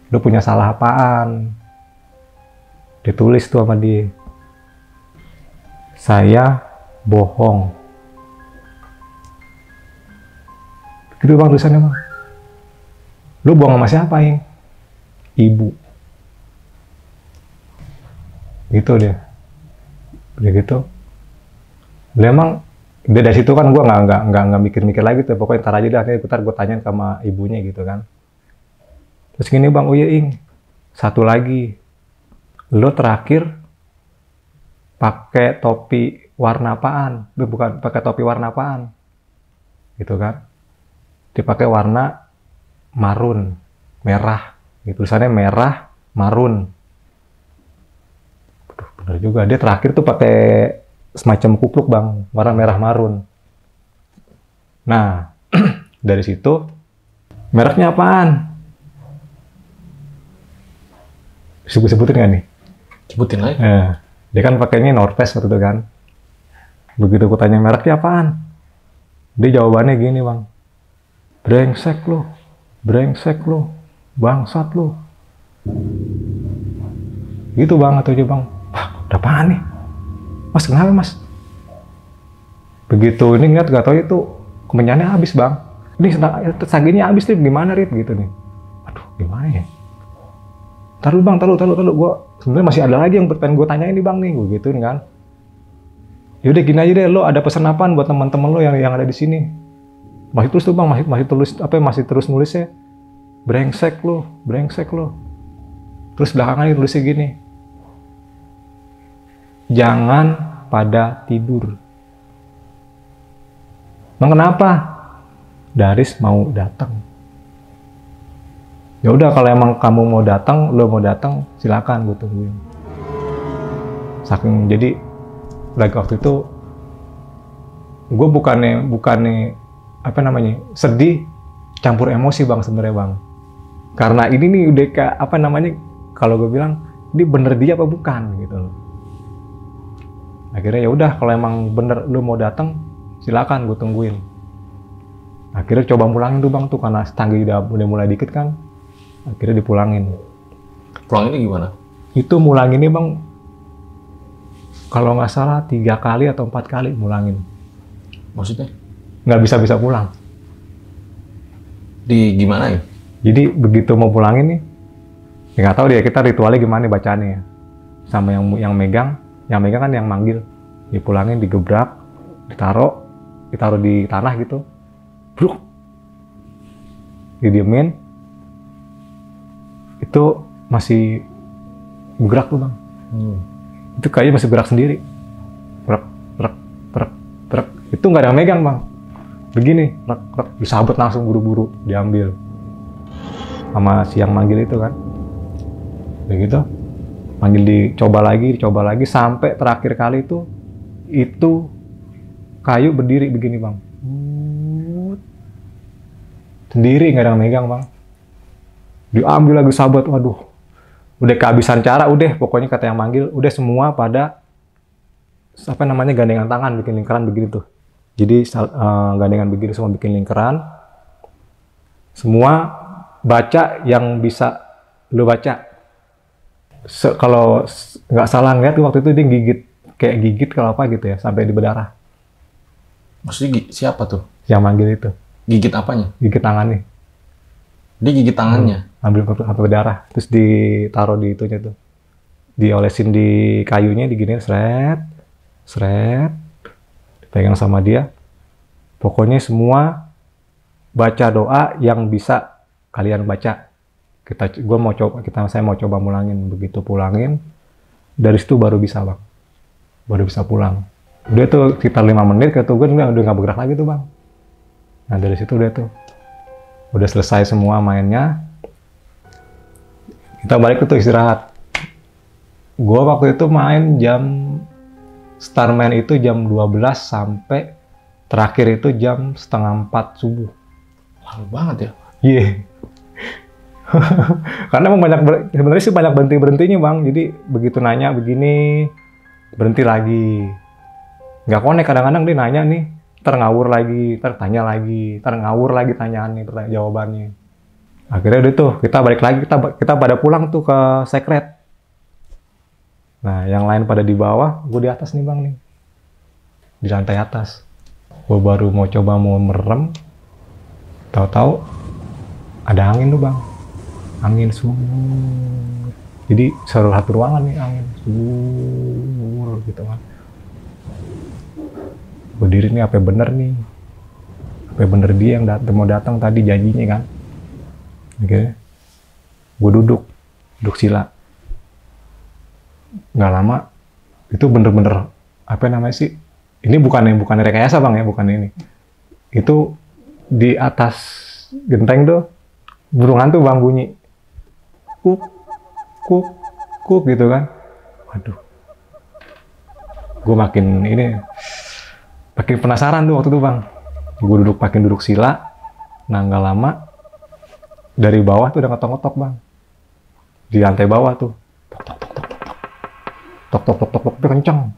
lo punya salah apaan? Ditulis tuh sama dia. Saya bohong. Gitu bang tulisannya bang. Lu bohong sama siapa ing? Ibu. Gitu dia. Udah gitu. Dia emang dari situ kan gue nggak mikir-mikir lagi tuh. Pokoknya ntar aja dah. Ntar gue tanyain sama ibunya gitu kan. Terus gini bang, oh iya ing. Satu lagi. Lu terakhir pakai topi warna apaan? Bukan pakai topi warna apaan? Gitu kan. Dipakai warna marun, merah. Gitu, tulisannya merah, marun. Aduh, bener juga. Dia terakhir tuh pakai semacam kupluk bang, warna merah marun. Nah, dari situ mereknya apaan? Sebutin nggak nih? Sebutin aja. Dia kan pakainya North Face waktu itu kan. Begitu aku tanya mereknya apaan? Dia jawabannya gini bang. Brengsek lo, bangsat lo. Gitu bang, atau aja bang. Wah, udah apaan nih? Mas, kenapa mas? Begitu ini ngeliat gak tau itu kemenyannya habis bang. Ini saginya habis nih, gimana Rit? Gitu nih. Aduh, gimana ya? Taruh bang, taruh. Gue sebenarnya masih ada lagi yang pengen gue tanyain nih bang nih, gue gituin kan. Yaudah gini aja deh, lo ada pesan apaan buat teman-teman lo yang ada di sini? Masih terus tuh bang, masih terus nulisnya brengsek lo. Terus belakangan tulisnya gini, jangan pada tidur. Emang kenapa? Daris mau datang. Ya udah kalau emang kamu mau datang, lo mau datang, silakan gue tungguin. Saking jadi lagi waktu itu gue bukannya apa namanya sedih campur emosi bang sebenarnya bang, karena ini nih udah kayak apa namanya kalau gue bilang ini bener dia apa bukan gitu loh. Akhirnya ya udah kalau emang bener lu mau datang silakan gue tungguin. Akhirnya coba pulangin tuh bang tuh karena tangga udah mulai dikit kan, akhirnya dipulangin. Pulanginnya gimana? Itu mulanginnya bang kalau nggak salah 3 kali atau 4 kali mulangin. Maksudnya? Nggak bisa pulang. Di gimana ya? Jadi begitu mau pulangin nih, ya nggak tahu dia kita ritualnya gimana bacaannya. sama yang megang kan yang manggil, dipulangin, digebrak, ditaruh di tanah gitu, bruk, didiemin, itu masih bergerak tuh bang. Itu kayaknya masih gerak sendiri, berak, itu nggak ada yang megang bang, begini, disabet langsung buru-buru diambil sama si yang manggil itu kan, begitu. Manggil dicoba lagi sampai terakhir kali itu kayu berdiri begini bang, sendiri nggak ada yang megang bang, diambil lagi sahabat, waduh, udah kehabisan cara, udah pokoknya kata yang manggil, udah semua pada apa namanya gandengan tangan bikin lingkaran begini tuh, jadi gandengan begini semua bikin lingkaran, semua baca yang bisa lo baca. Kalau nggak salah ngeliat waktu itu dia gigit kalau apa gitu ya, sampai di berdarah. Maksudnya siapa tuh? Yang manggil itu. Gigit apanya? Gigit tangannya. Dia gigit tangannya? Ambil sampai berdarah, terus ditaruh di itunya tuh. Diolesin di kayunya, diginiin, seret, dipegang sama dia. Pokoknya semua baca doa yang bisa kalian baca. Saya mau coba mulangin. Begitu pulangin, dari situ baru bisa bang, baru bisa pulang. Udah tuh sekitar 5 menit ketugas udah nggak bergerak lagi tuh bang. Nah dari situ udah selesai semua mainnya, kita balik tuh istirahat. Gua waktu itu main start main itu jam 12 sampai terakhir itu jam 3:30 subuh. Lama banget ya? Iya. Karena emang sebenarnya sih banyak berhentinya bang, jadi begitu nanya begini berhenti lagi, nggak connect. Kadang-kadang dia nanya nih, ngawur lagi, tanya lagi, ngawur lagi tanyaannya, jawabannya. Akhirnya udah tuh kita balik lagi, kita pada pulang tuh ke sekret. Nah yang lain pada di bawah, gue di atas nih bang nih, di lantai atas. Gue baru mau coba merem, tahu-tahu ada angin tuh bang. Angin jadi satu ruangan nih angin gitu kan. Berdiri nih, apa bener dia yang mau datang tadi janjinya kan. Oke. Gue duduk sila. Nggak lama itu bener-bener apa namanya sih, ini bukan rekayasa bang ya, bukan ini, itu di atas genteng tuh burung hantu bang bunyi kuk gitu kan. Waduh, gue makin penasaran tuh waktu itu bang. Gue duduk sila. Nah nggak lama dari bawah tuh udah ngetok bang, di lantai bawah tuh tok kenceng.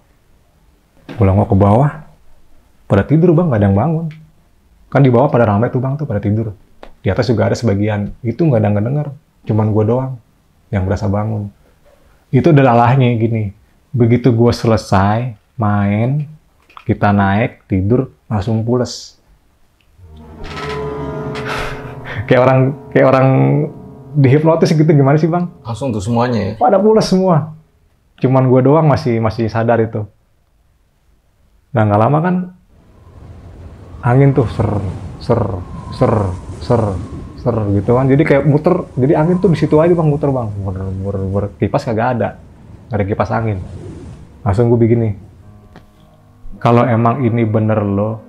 Gue ke bawah, pada tidur bang, nggak ada yang bangun. Kan di bawah pada ramai tuh bang, tuh pada tidur. Di atas juga ada sebagian, itu nggak ada yang denger, cuman gue doang yang berasa bangun. Itu udah lalahnya gini, begitu gue selesai main, kita naik, tidur, langsung pules. kayak orang dihipnotis gitu, gimana sih bang? Langsung tuh semuanya ya? Pada pules semua, cuman gue doang masih sadar itu. Nah nggak lama kan, angin tuh ser gitu kan, jadi kayak muter, jadi angin tuh di situ aja bang, muter bang, kipas kagak ada kipas angin. Langsung gue begini, kalau emang ini bener lo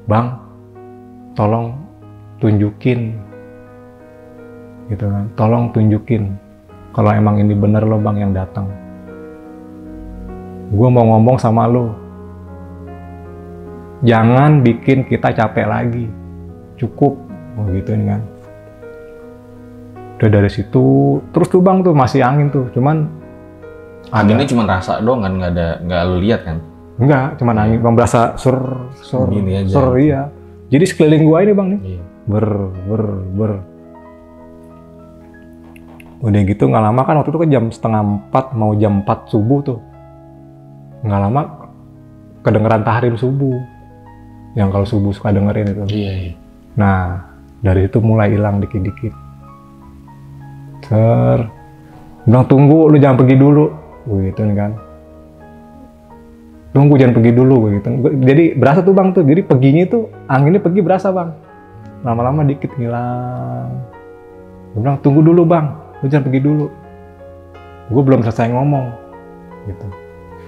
bang, tolong tunjukin gitu kan, tolong tunjukin kalau emang ini bener lo bang yang datang. Gue mau ngomong sama lo, jangan bikin kita capek lagi, cukup. Gitu ini kan. Udah dari situ terus tuh bang tuh masih angin tuh, cuman anginnya cuma rasa doang kan, nggak lu lihat kan? Enggak, cuman angin bang, berasa sur iya. Jadi sekeliling gua ini bang nih, iya. ber. Udah gitu nggak lama kan, waktu itu kan jam 3:30 mau jam 4 subuh tuh, nggak lama kedengeran tahrim subuh, yang kalau subuh suka dengerin itu. Iya. Nah dari itu mulai hilang dikit-dikit. Bilang tunggu, lu jangan pergi dulu. gue gituin kan. Tunggu, jangan pergi dulu, gue gitu. Jadi berasa tuh bang tuh, jadi perginya tuh anginnya pergi berasa bang. Lama-lama dikit hilang. Gue bilang tunggu dulu bang, lu jangan pergi dulu. Gue belum selesai ngomong, gitu.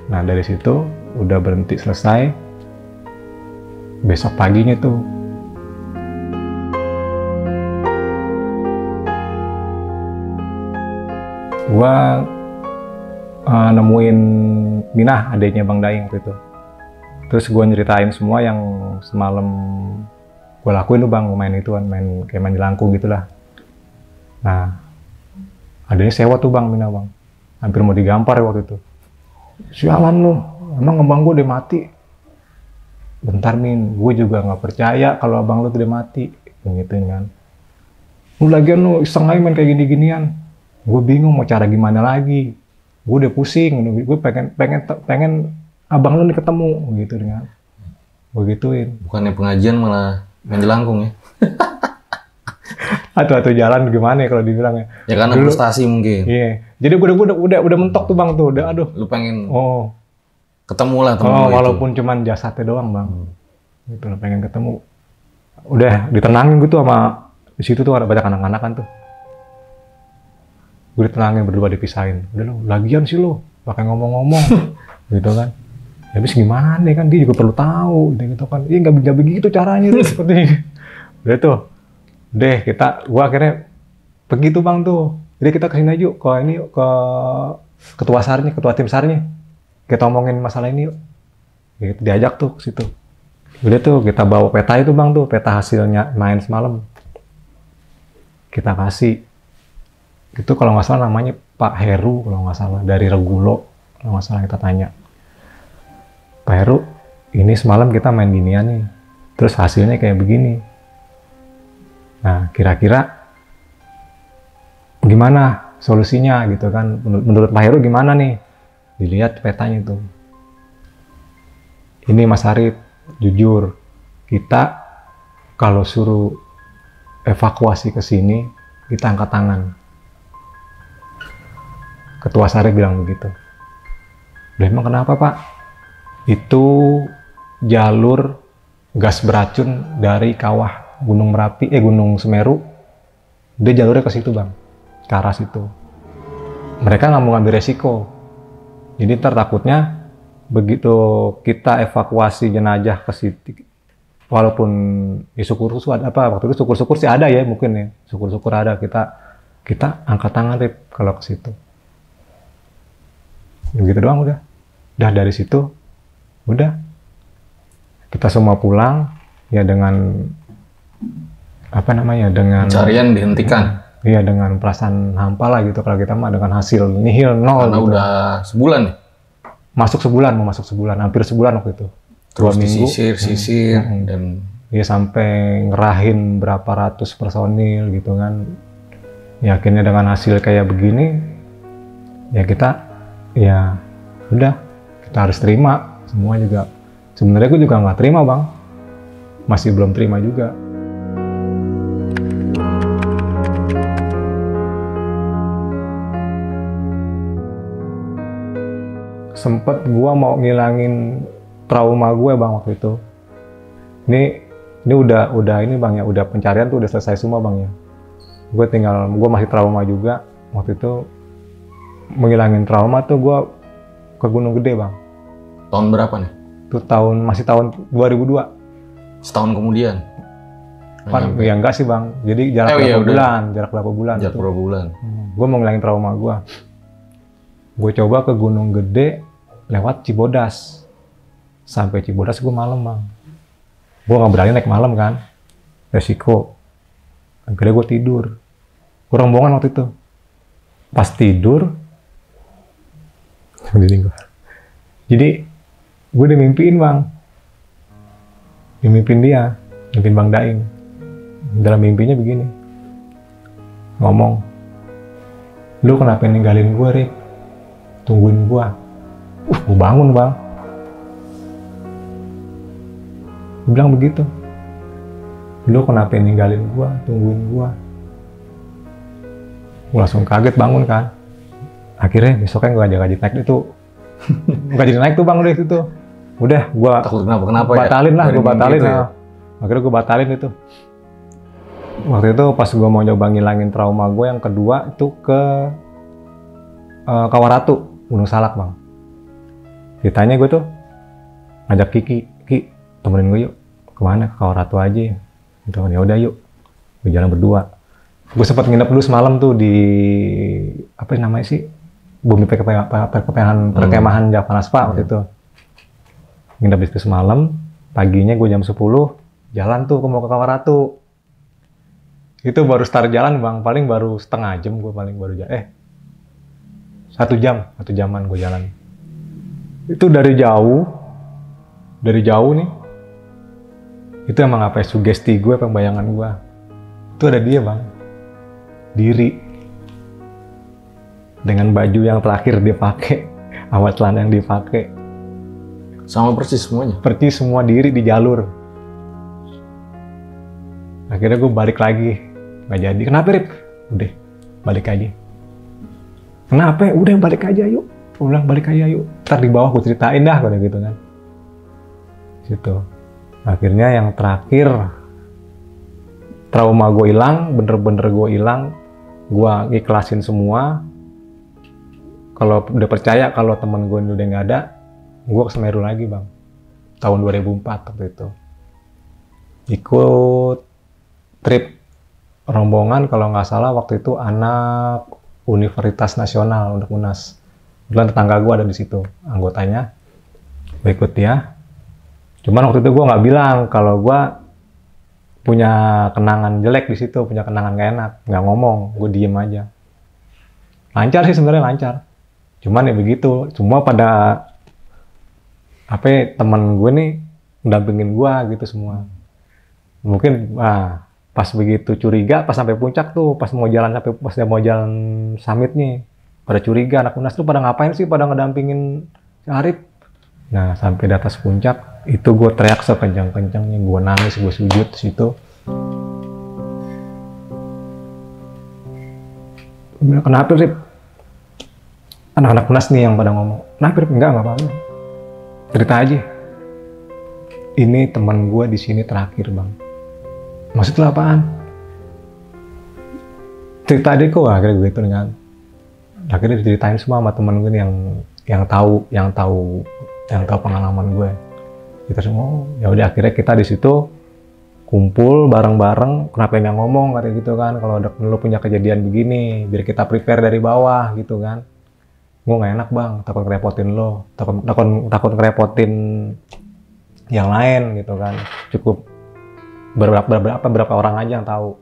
Nah dari situ udah berhenti selesai. Besok paginya tuh gue nemuin Minah, adiknya Bang Daing waktu itu. Terus gue nyeritain semua yang semalam gue lakuin tuh bang, main itu kan, kayak main jelangkung gitulah. Nah, adanya sewa tuh bang, Minah bang. Hampir mau digampar ya waktu itu. Sialan lu, emang abang gue udah mati. Bentar Min, gue juga nggak percaya kalau abang lu udah mati. Gituin kan. Lu lagian lu iseng aja main kayak gini-ginian. Gue bingung mau cara gimana lagi. Gue udah pusing, gue pengen abang lu nih ketemu, gitu kan. Gue gituin. Bukannya pengajian malah main jelangkung ya? Atau jalan gimana ya kalau dibilang ya? Ya karena dulu, frustasi mungkin. Iya. Jadi gue udah mentok tuh bang tuh, udah aduh. Lu pengen ketemu lah temen lu walaupun cuman jasadnya doang bang. Gitu lah, pengen ketemu. Udah ditenangin gitu sama di situ tuh ada banyak anak-anak kan tuh. Gue ditenangin, berdua dipisahin. Udah lu, lagian sih lu, pakai ngomong-ngomong, gitu kan. Habis gimana kan, dia juga perlu tahu, gitu kan. Iya nggak begitu caranya tuh, seperti ini. Udah tuh, gua akhirnya pergi tuh bang tuh. Jadi kita kesini aja yuk, ke ketua sarnya, ketua tim sarnya. Kita omongin masalah ini yuk. Gitu, diajak tuh ke situ. Udah tuh, kita bawa peta itu bang tuh, peta hasilnya main semalam. Kita kasih. Itu kalau nggak salah namanya Pak Heru, kalau nggak salah, dari Regulo, kalau nggak salah kita tanya. Pak Heru, ini semalam kita main ginian nih, terus hasilnya kayak begini. Nah, kira-kira gimana solusinya gitu kan? Menurut Pak Heru gimana nih? Dilihat petanya itu. Ini Mas Arif, jujur, kita kalau suruh evakuasi ke sini, kita angkat tangan. Ketua Sarif bilang begitu. Emang kenapa Pak? Itu jalur gas beracun dari kawah Gunung Merapi, Gunung Semeru. Dia jalurnya ke situ bang, ke arah situ. Mereka nggak mau ngambil resiko. Jadi ntar takutnya begitu kita evakuasi jenazah ke situ, walaupun ya syukur-syukur ada apa, waktu itu syukur-syukur sih ada ya mungkin ya, syukur-syukur ada, kita angkat tangan Rip kalau ke situ. Begitu doang udah dari situ udah kita semua pulang ya dengan dengan pencarian dihentikan. Iya, dengan perasaan hampa lah gitu kalau kita mah, dengan hasil nihil, nol. Karena gitu. Udah sebulan ya? Mau masuk sebulan, hampir sebulan waktu itu. Terus 2 minggu. Disisir dan ya sampai ngerahin berapa ratus personil gitu kan. Ya akhirnya dengan hasil kayak begini ya kita ya udah, kita harus terima. Semua juga sebenarnya gue juga nggak terima bang, masih belum terima juga. Sempet gue mau ngilangin trauma gue bang waktu itu. Ini udah ini bang ya, udah pencarian tuh udah selesai semua bang ya. Gue masih trauma juga waktu itu. Menghilangin trauma tuh gue ke Gunung Gede bang. Tahun berapa nih? Itu masih tahun 2002. Setahun kemudian? Ya enggak sih bang, jadi jarak berapa bulan. Jarak berapa bulan? Gue mau ngilangin trauma gue. Gue coba ke Gunung Gede lewat Cibodas. Sampai Cibodas gue malam bang. Gue nggak berani naik malam kan, resiko. Akhirnya gue tidur. Gue rombongan waktu itu. Pas tidur, jadi gue dimimpiin bang, mimimpin Bang Daing. Dalam mimpinya begini, ngomong, lu kenapa ninggalin gue Rik? Tungguin gue. Gue bangun bang. Gue bilang begitu, lu kenapa ninggalin gue? Tungguin gue. Gue langsung kaget bangun kan. Akhirnya besoknya gue ngajak naik itu. Nggak jadi naik tuh bang udah itu. Udah gue Kenapa batalin lah, gue batalin gitu lah. Akhirnya gue batalin itu. Waktu itu pas gue mau coba ngilangin trauma gue yang kedua itu ke Kawaratu, Gunung Salak bang. Ceritanya gue tuh ngajak Ki temenin gue yuk. Kemana? Ke Kawaratu aja. Gitu kan, ya udah yuk. Gue jalan berdua. Gue sempat nginep dulu semalam tuh di apa namanya sih? Bumi perkemahan Javanaspa waktu itu. Nginep di situ semalam, paginya gue jam 10 jalan tuh mau ke Kawaratu. Itu baru start jalan bang, paling baru setengah jam gue paling baru jalan. 1 jaman gue jalan. Itu dari jauh nih. Itu emang apa ya, sugesti gue, pembayangan gue. Itu ada dia bang, diri. Dengan baju yang terakhir dia pakai, sama celana yang dipakai. Sama persis semuanya? Persis semua diri di jalur. Akhirnya gue balik lagi. Nggak jadi. Kenapa Rip? Udah, balik aja. Kenapa? Udah balik aja yuk. Ulang balik aja yuk. Ntar di bawah gue ceritain dah, kayak gitu kan. Situ. Akhirnya yang terakhir, trauma gue hilang, bener-bener gue hilang. Gue ikhlasin semua. Kalau udah percaya kalau temen gue udah nggak ada, gue ke Semeru lagi bang. Tahun 2004 waktu itu. Ikut trip rombongan kalau nggak salah waktu itu anak Universitas Nasional untuk UNAS. Kebetulan tetangga gue ada di situ, anggotanya. Gue ikut dia. Cuman waktu itu gue nggak bilang kalau gue punya kenangan jelek di situ, punya kenangan gak enak. Nggak ngomong, gue diem aja. Lancar sih sebenarnya, lancar. Cuman ya begitu, semua pada teman gue nih mendampingin gue gitu semua. Mungkin pas begitu curiga, pas sampai puncak tuh, pas mau jalan summit nih, pada curiga anak UNAS tuh pada ngapain sih, pada ngedampingin si Arif. Nah sampai di atas puncak itu gue teriak sekencang-kencangnya, gue nangis, gue sujud di situ. Kenapa Rip? Anak-anak UNAS nih yang pada ngomong, kenapa Rip? Enggak apa-apa. Cerita aja. Ini teman gue di sini terakhir bang. Maksudnya apaan? Cerita aja kok, akhirnya gue itu kan. Akhirnya diceritain semua sama teman gue yang tahu pengalaman gue. Kita semua, ya udah akhirnya kita di situ kumpul bareng-bareng. Kenapa nggak ngomong kayak gitu kan? Kalau lo punya kejadian begini, biar kita prepare dari bawah gitu kan. Gue nggak enak bang, takut ngerepotin lo, takut ngerepotin yang lain gitu kan. Cukup berapa orang aja yang tahu.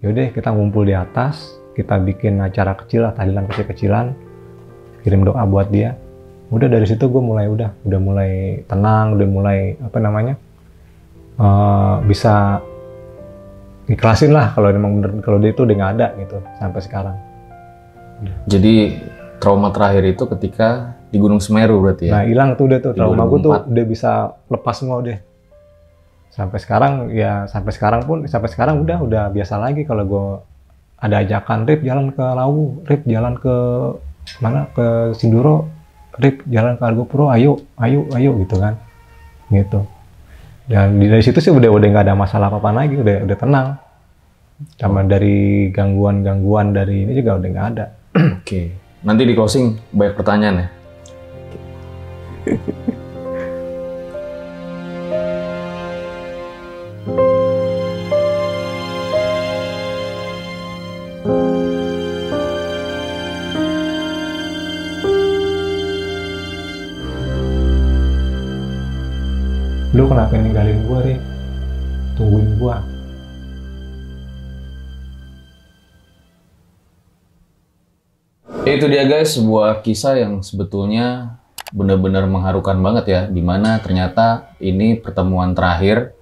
Yaudah kita ngumpul di atas, kita bikin acara kecil lah, tahlilan kecil-kecilan, kirim doa buat dia. Udah dari situ gue udah mulai tenang, udah mulai bisa ikhlasin lah kalau memang bener, kalau dia itu udah nggak ada gitu sampai sekarang. Jadi trauma terakhir itu ketika di Gunung Semeru berarti ya? Nah hilang tuh udah tuh, trauma gue tuh udah bisa lepas semua udah. Sampai sekarang udah biasa lagi kalau gue ada ajakan, Rip jalan ke Lawu, Rip jalan ke mana, ke Sinduro, Rip jalan ke Argopuro, ayo gitu kan. Gitu. Dan dari situ sih udah nggak ada masalah apa-apa lagi, udah tenang. Sama dari gangguan dari ini juga udah nggak ada. Oke. Nanti di closing banyak pertanyaan ya. Lu kenapa ninggalin gua, Ri? Tungguin gua. Itu dia guys, sebuah kisah yang sebetulnya benar-benar mengharukan banget ya, dimana ternyata ini pertemuan terakhir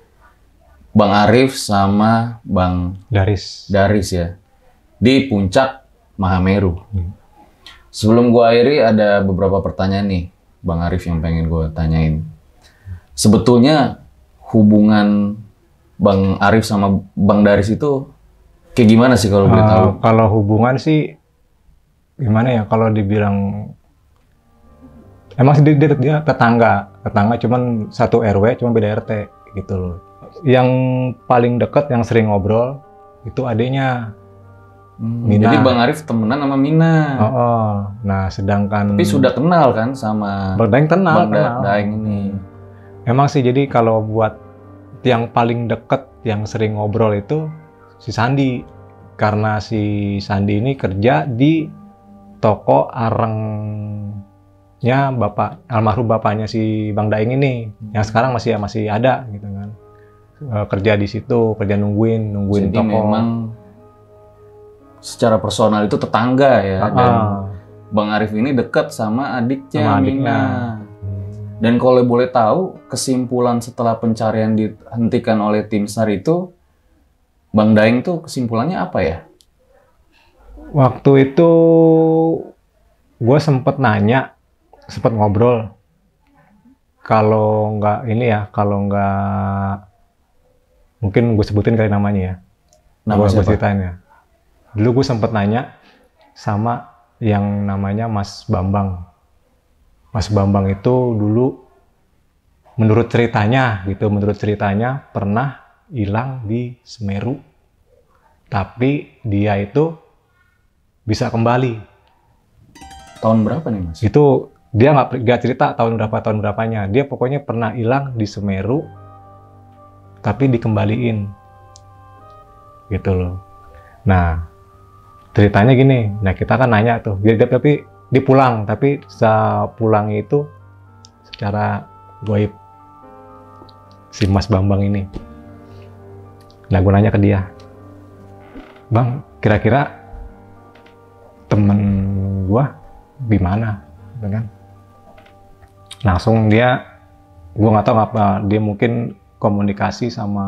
Bang Arif sama Bang Daris ya, di puncak Mahameru. Sebelum gua akhiri ada beberapa pertanyaan nih Bang Arif yang pengen gua tanyain. Sebetulnya hubungan Bang Arif sama Bang Daris itu kayak gimana sih kalau boleh tahu? Kalau hubungan sih gimana ya kalau dibilang, emang sih dia tetangga cuman satu RW, cuma beda RT gitu loh. Yang paling dekat yang sering ngobrol itu adiknya. Mina. Jadi Bang Arif temenan sama Mina. Nah, sedangkan Tapi sudah kenal kan sama Bang Daeng kenal. Daeng ini. Emang sih, jadi kalau buat yang paling deket yang sering ngobrol itu si Sandi. Karena si Sandi ini kerja di toko arengnya almarhum bapaknya si Bang Daeng ini, yang sekarang masih ada gitu kan. Kerja di situ, kerja nungguin Jadi toko. memang secara personal itu tetangga ya, dan Bang Arif ini dekat sama adiknya Mina. Dan kalau boleh tahu, kesimpulan setelah pencarian dihentikan oleh tim SAR itu, Bang Daeng tuh kesimpulannya apa ya? Waktu itu gue sempet ngobrol. Kalau nggak mungkin gue sebutin kali namanya ya. Nama siapa? Ceritain ya. Dulu gue sempet nanya sama yang namanya Mas Bambang. Mas Bambang itu dulu menurut ceritanya pernah hilang di Semeru. Tapi dia itu bisa kembali. Tahun berapa nih Mas? Itu dia nggak cerita tahun berapanya. Dia pokoknya pernah hilang di Semeru, tapi dikembaliin. Gitu loh. Nah, ceritanya gini, nah kita kan nanya tuh, tapi dia pulang, tapi pulang itu secara gaib si Mas Bambang ini. Nah, gue nanya ke dia, Bang, kira-kira temen gue gimana, kan? Langsung gue nggak tahu apa, dia mungkin komunikasi sama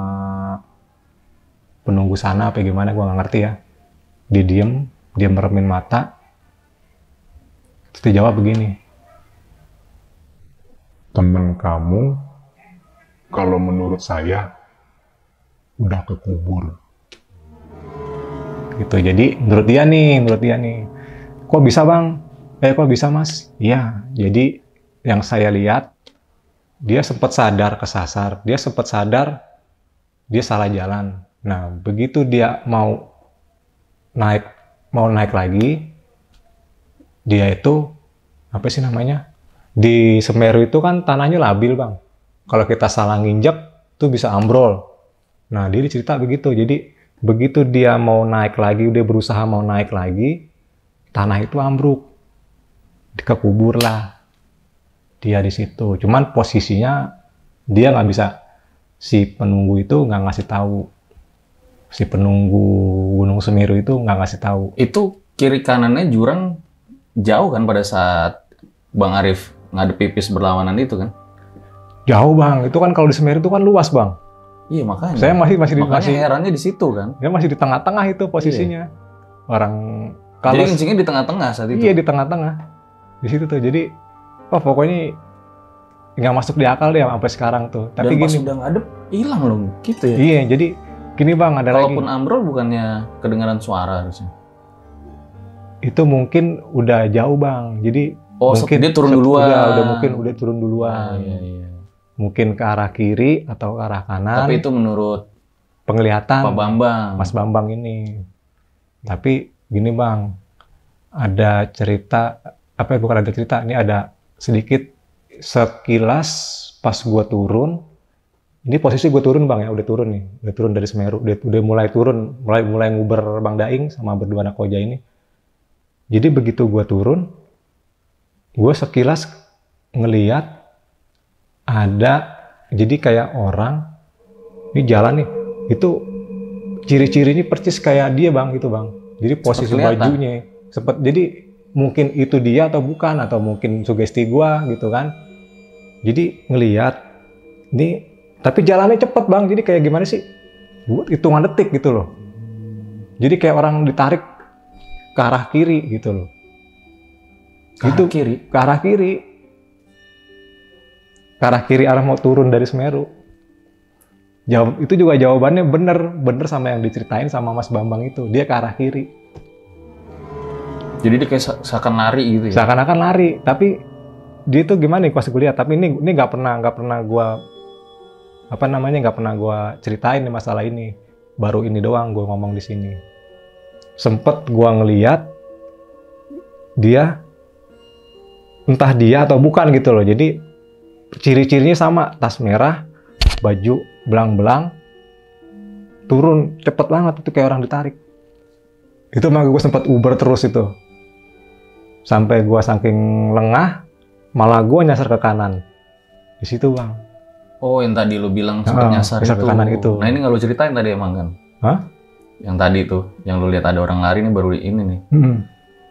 penunggu sana apa gimana, gue nggak ngerti ya. Dia dia meremin mata, terus dia jawab begini. Temen kamu, kalau menurut saya, udah kekubur. Gitu, jadi menurut dia nih, kok bisa Bang? Kok bisa Mas? Iya, jadi yang saya lihat, dia sempat sadar kesasar, dia salah jalan. Nah, begitu dia mau naik lagi, dia itu apa sih namanya, di Semeru itu kan tanahnya labil Bang, kalau kita salah nginjek tuh bisa ambrol. Nah, dia cerita begitu. Jadi begitu dia mau naik lagi, udah berusaha mau naik lagi, tanah itu ambruk, dikekubur lah dia di situ. Cuman posisinya dia nggak bisa, si penunggu itu nggak ngasih tahu. Si penunggu Gunung Semeru itu nggak ngasih tahu. Itu kiri kanannya jurang jauh kan pada saat Bang Arif ngadep pipis berlawanan itu kan? Jauh Bang, itu kan kalau di Semeru itu kan luas Bang. Iya makanya. Saya masih herannya di situ kan? Dia masih di tengah-tengah itu posisinya. Iya. Orang kalau jadi kencingnya di tengah-tengah saat itu. Iya, di tengah-tengah. Di situ tuh. Jadi pokoknya nggak masuk di akal deh sampai sekarang tuh. Tapi dan pas gini, udah ngadep hilang loh gitu ya. Iya, jadi gini Bang, ada Kalaupun lagi. ambrol bukannya kedengaran suara harusnya. Itu mungkin udah jauh Bang. Jadi mungkin dia turun duluan. Udah turun duluan. Iya. Mungkin ke arah kiri atau ke arah kanan. Tapi itu menurut penglihatan Pak Bambang. Mas Bambang ini. Tapi gini Bang, ada cerita, bukan ada cerita, ini ada sedikit sekilas pas gua turun. Ini posisi gue turun Bang ya, udah turun dari Semeru, udah mulai turun, mulai nguber Bang Daeng sama berdua anak koja ini. Jadi begitu gue turun, gue sekilas ngeliat ada, jadi kayak orang, ini jalan nih, itu ciri-cirinya persis kayak dia Bang, gitu Bang. Jadi posisi bajunya, jadi mungkin itu dia atau bukan, atau mungkin sugesti gue gitu kan. Jadi ngeliat, ini, tapi jalannya cepet Bang, jadi kayak gimana sih? Hitungan detik gitu loh. Jadi kayak orang ditarik ke arah kiri gitu loh. Ke arah kiri. Ke arah kiri, arah mau turun dari Semeru. Itu juga jawabannya bener sama yang diceritain sama Mas Bambang itu. Dia ke arah kiri. Jadi dia kayak seakan lari gitu ya? Seakan-akan lari, tapi dia tuh gimana nih pas gue lihat, tapi ini nggak pernah gue nggak pernah gue ceritain nih masalah ini, baru ini doang gue ngomong di sini. Sempet gue ngeliat dia, entah dia atau bukan gitu loh, jadi ciri-cirinya sama, tas merah, baju belang-belang, turun cepet banget, itu kayak orang ditarik. Itu makanya gue sempat Uber terus itu, sampai gue saking lengah, malah gue nyasar ke kanan di situ bang. Oh, yang tadi lu bilang sempat nyasar ke kanan itu. Nah ini nggak lu ceritain tadi emang kan? Hah? Yang tadi tuh, yang lu lihat ada orang lari nih baru ini nih.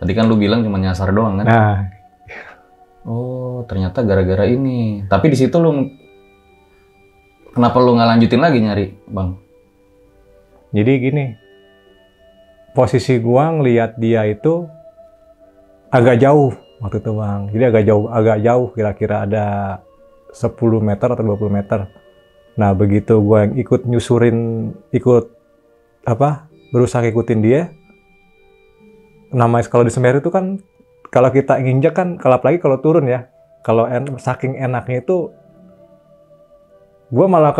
Tadi kan lu bilang cuma nyasar doang kan? Nah. Oh, ternyata gara-gara ini. Tapi di situ lu, kenapa lu nggak lanjutin lagi nyari, bang? Jadi gini, posisi gua ngelihat dia itu agak jauh waktu itu bang. Jadi agak jauh, kira-kira ada 10 meter atau 20 meter. Nah begitu gua yang berusaha ikutin dia. Namanya kalau di Semeru itu kan, kalau kita nginjek kan, kalau apalagi kalau turun ya, kalau saking enaknya itu, gue malah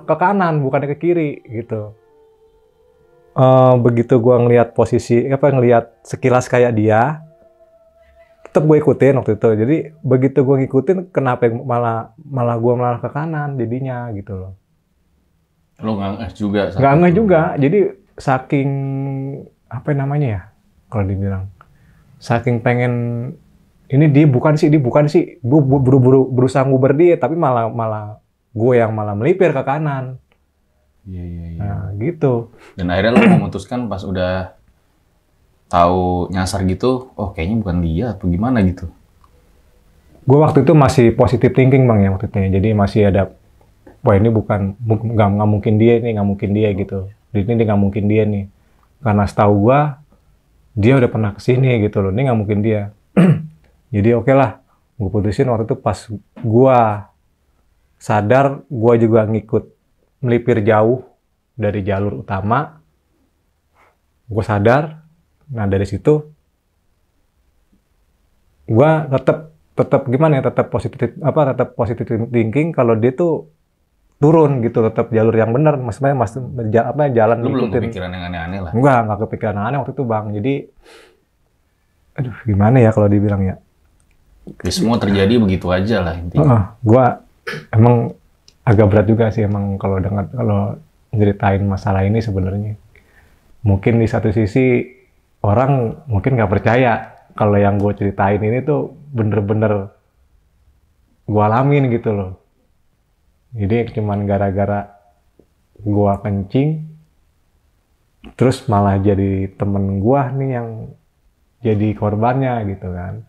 ke kanan, bukannya ke kiri gitu. Begitu gue ngelihat ngelihat sekilas kayak dia, tetap gue ikutin waktu itu. Jadi begitu gue ngikutin, kenapa malah gue ke kanan jadinya gitu loh. Lo nggak ngeh juga? Nggak ngeh juga. Jadi saking apa namanya ya, kalau dibilang, saking pengen ini dia bukan sih, gue buru-buru berusaha nguber dia, tapi malah gue yang melipir ke kanan. Iya. Nah gitu. Dan akhirnya lo memutuskan pas udah tahu nyasar gitu, oh kayaknya bukan dia atau gimana gitu? Gue waktu itu masih positive thinking bang ya waktu itu. Jadi masih ada, wah ini nggak mungkin dia nih, nggak mungkin dia gitu. Ini nggak mungkin dia nih, karena setahu gue dia udah pernah kesini gitu loh, ini nggak mungkin dia. Jadi oke lah, gue putusin waktu itu pas gue sadar, gue juga ngikut melipir jauh dari jalur utama. Gue sadar, nah dari situ gue tetap gimana ya, tetap positif thinking kalau dia tuh turun gitu, tetap jalur yang benar, maksudnya jalan. Lu belum kepikiran yang aneh-aneh lah? Nggak kepikiran aneh waktu itu bang. Jadi aduh gimana ya kalau dibilang ya, semua terjadi begitu aja lah intinya. Gua emang agak berat juga sih emang kalau ceritain masalah ini sebenarnya. Mungkin di satu sisi orang mungkin nggak percaya kalau yang gue ceritain ini tuh bener-bener gue alamin gitu loh. Jadi cuman gara-gara gue kencing, terus malah jadi temen gue nih yang jadi korbannya gitu kan.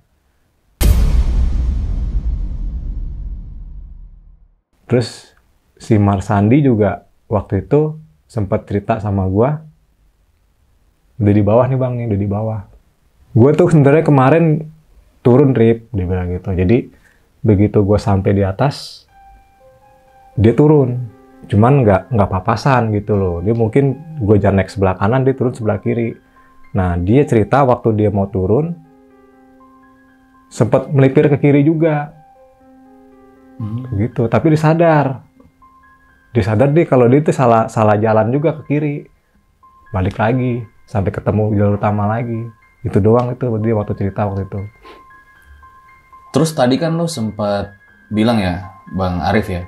Terus si Marsandi juga waktu itu sempat cerita sama gue, udah di bawah nih bang, udah di bawah. Gue tuh sebenarnya kemarin turun Rip, dia bilang gitu. Jadi begitu gue sampai di atas, dia turun, cuman nggak papasan gitu loh. Dia mungkin gue jalan naik sebelah kanan, dia turun sebelah kiri. Nah dia cerita waktu dia mau turun, sempat melipir ke kiri juga, gitu. Tapi dia sadar deh kalau dia itu salah jalan juga ke kiri, balik lagi sampai ketemu jalur utama lagi. Itu doang itu dia waktu cerita waktu itu. Terus tadi kan lu sempat bilang ya, Bang Arif ya,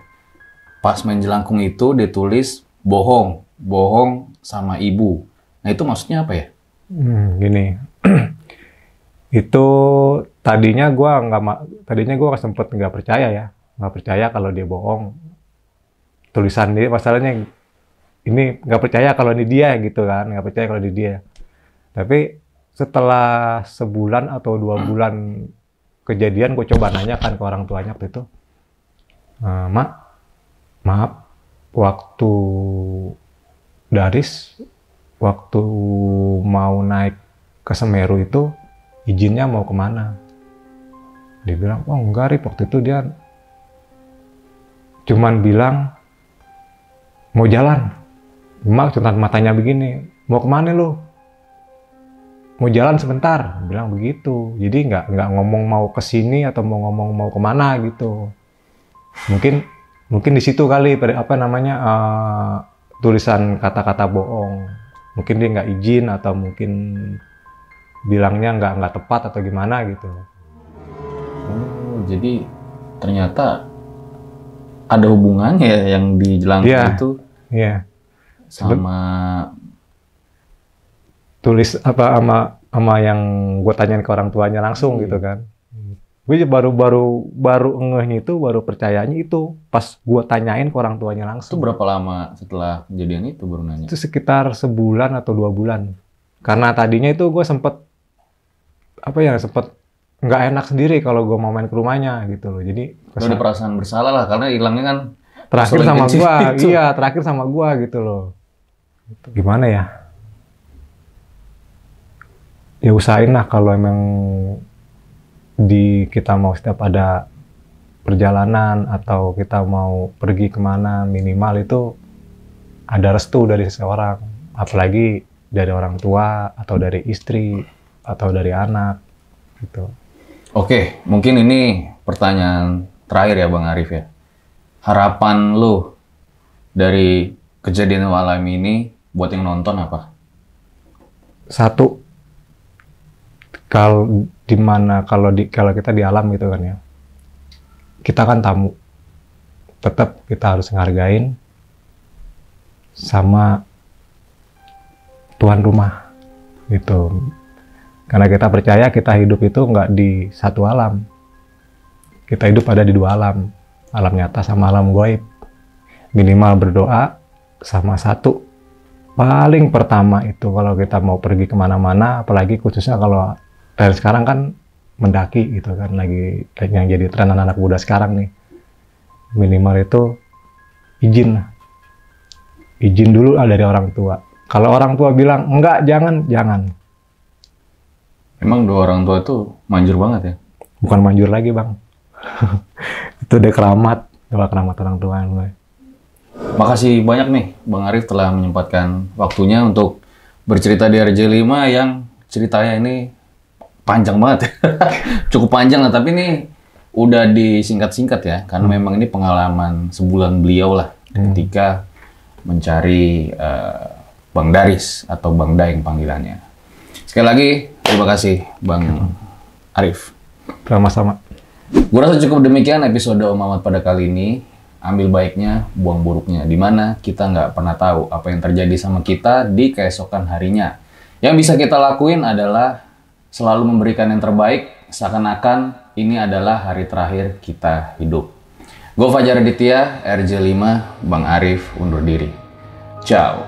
pas main jelangkung itu dia tulis bohong sama ibu. Nah itu maksudnya apa ya? Gini, itu tadinya gue sempet nggak percaya kalau dia bohong. Tulisan dia, masalahnya ini nggak percaya kalau ini dia gitu kan, nggak percaya kalau ini dia. Tapi setelah sebulan atau 2 bulan kejadian, gue coba nanya kan ke orang tuanya waktu itu, Mak, maaf, waktu Daris, waktu mau naik ke Semeru itu, izinnya mau kemana? Dia bilang, oh enggak Rip, waktu itu dia cuman bilang, mau jalan. Mak cuma matanya begini, mau kemana lu? mau jalan sebentar, bilang begitu. Jadi nggak ngomong mau ke sini atau mau ngomong mau kemana gitu. Mungkin di situ kali tulisan kata-kata bohong. Mungkin dia nggak izin atau mungkin bilangnya nggak tepat atau gimana gitu. Oh, jadi ternyata ada hubungannya yang dijelaskan itu sama tulis sama yang gue tanyain ke orang tuanya langsung gitu kan. Gue baru ngehnya itu, baru percayanya itu pas gue tanyain ke orang tuanya itu langsung. berapa lama setelah kejadian itu baru nanya? Itu sekitar sebulan atau 2 bulan. Karena tadinya itu gue sempet nggak enak sendiri kalau gue mau main ke rumahnya gitu loh. Jadi Ada perasaan bersalah lah karena hilangnya kan terakhir selain sama kecil gua, itu. iya terakhir sama gua gitu loh. Gimana ya? Ya usahain lah kalau emang kita mau setiap ada perjalanan atau kita mau pergi kemana, minimal itu ada restu dari seseorang, apalagi dari orang tua atau dari istri atau dari anak gitu. Oke, mungkin ini pertanyaan terakhir ya Bang Arif ya. Harapan lu dari kejadian malam ini buat yang nonton apa? Satu, kalau kita di alam gitu kan ya, kita kan tamu, tetap kita harus ngargain sama tuan rumah gitu. Karena kita percaya kita hidup itu nggak di satu alam, kita hidup ada di 2 alam, alam nyata sama alam gaib. Minimal berdoa sama satu. Paling pertama itu kalau kita mau pergi kemana-mana, apalagi khususnya kalau tren sekarang kan mendaki gitu kan, lagi yang jadi tren anak-anak muda sekarang nih. Minimal itu izin dulu lah dari orang tua. Kalau orang tua bilang enggak, jangan. Emang 2 orang tua itu manjur banget ya? Bukan manjur lagi bang. Itu udah keramat orang tua gue. Makasih banyak nih Bang Arif telah menyempatkan waktunya untuk bercerita di RJ5 yang ceritanya ini panjang banget ya. Cukup panjang lah, tapi ini udah disingkat-singkat ya, karena memang ini pengalaman sebulan beliau lah ketika mencari Bang Daris atau Bang Daeng panggilannya. Sekali lagi, terima kasih Bang Arif. Sama-sama. Gue rasa cukup demikian episode Om Mamat pada kali ini. Ambil baiknya, buang buruknya. Dimana kita nggak pernah tahu apa yang terjadi sama kita di keesokan harinya. Yang bisa kita lakuin adalah selalu memberikan yang terbaik, seakan-akan ini adalah hari terakhir kita hidup. Gue Fajar Aditya, RJ5, Bang Arif undur diri. Ciao.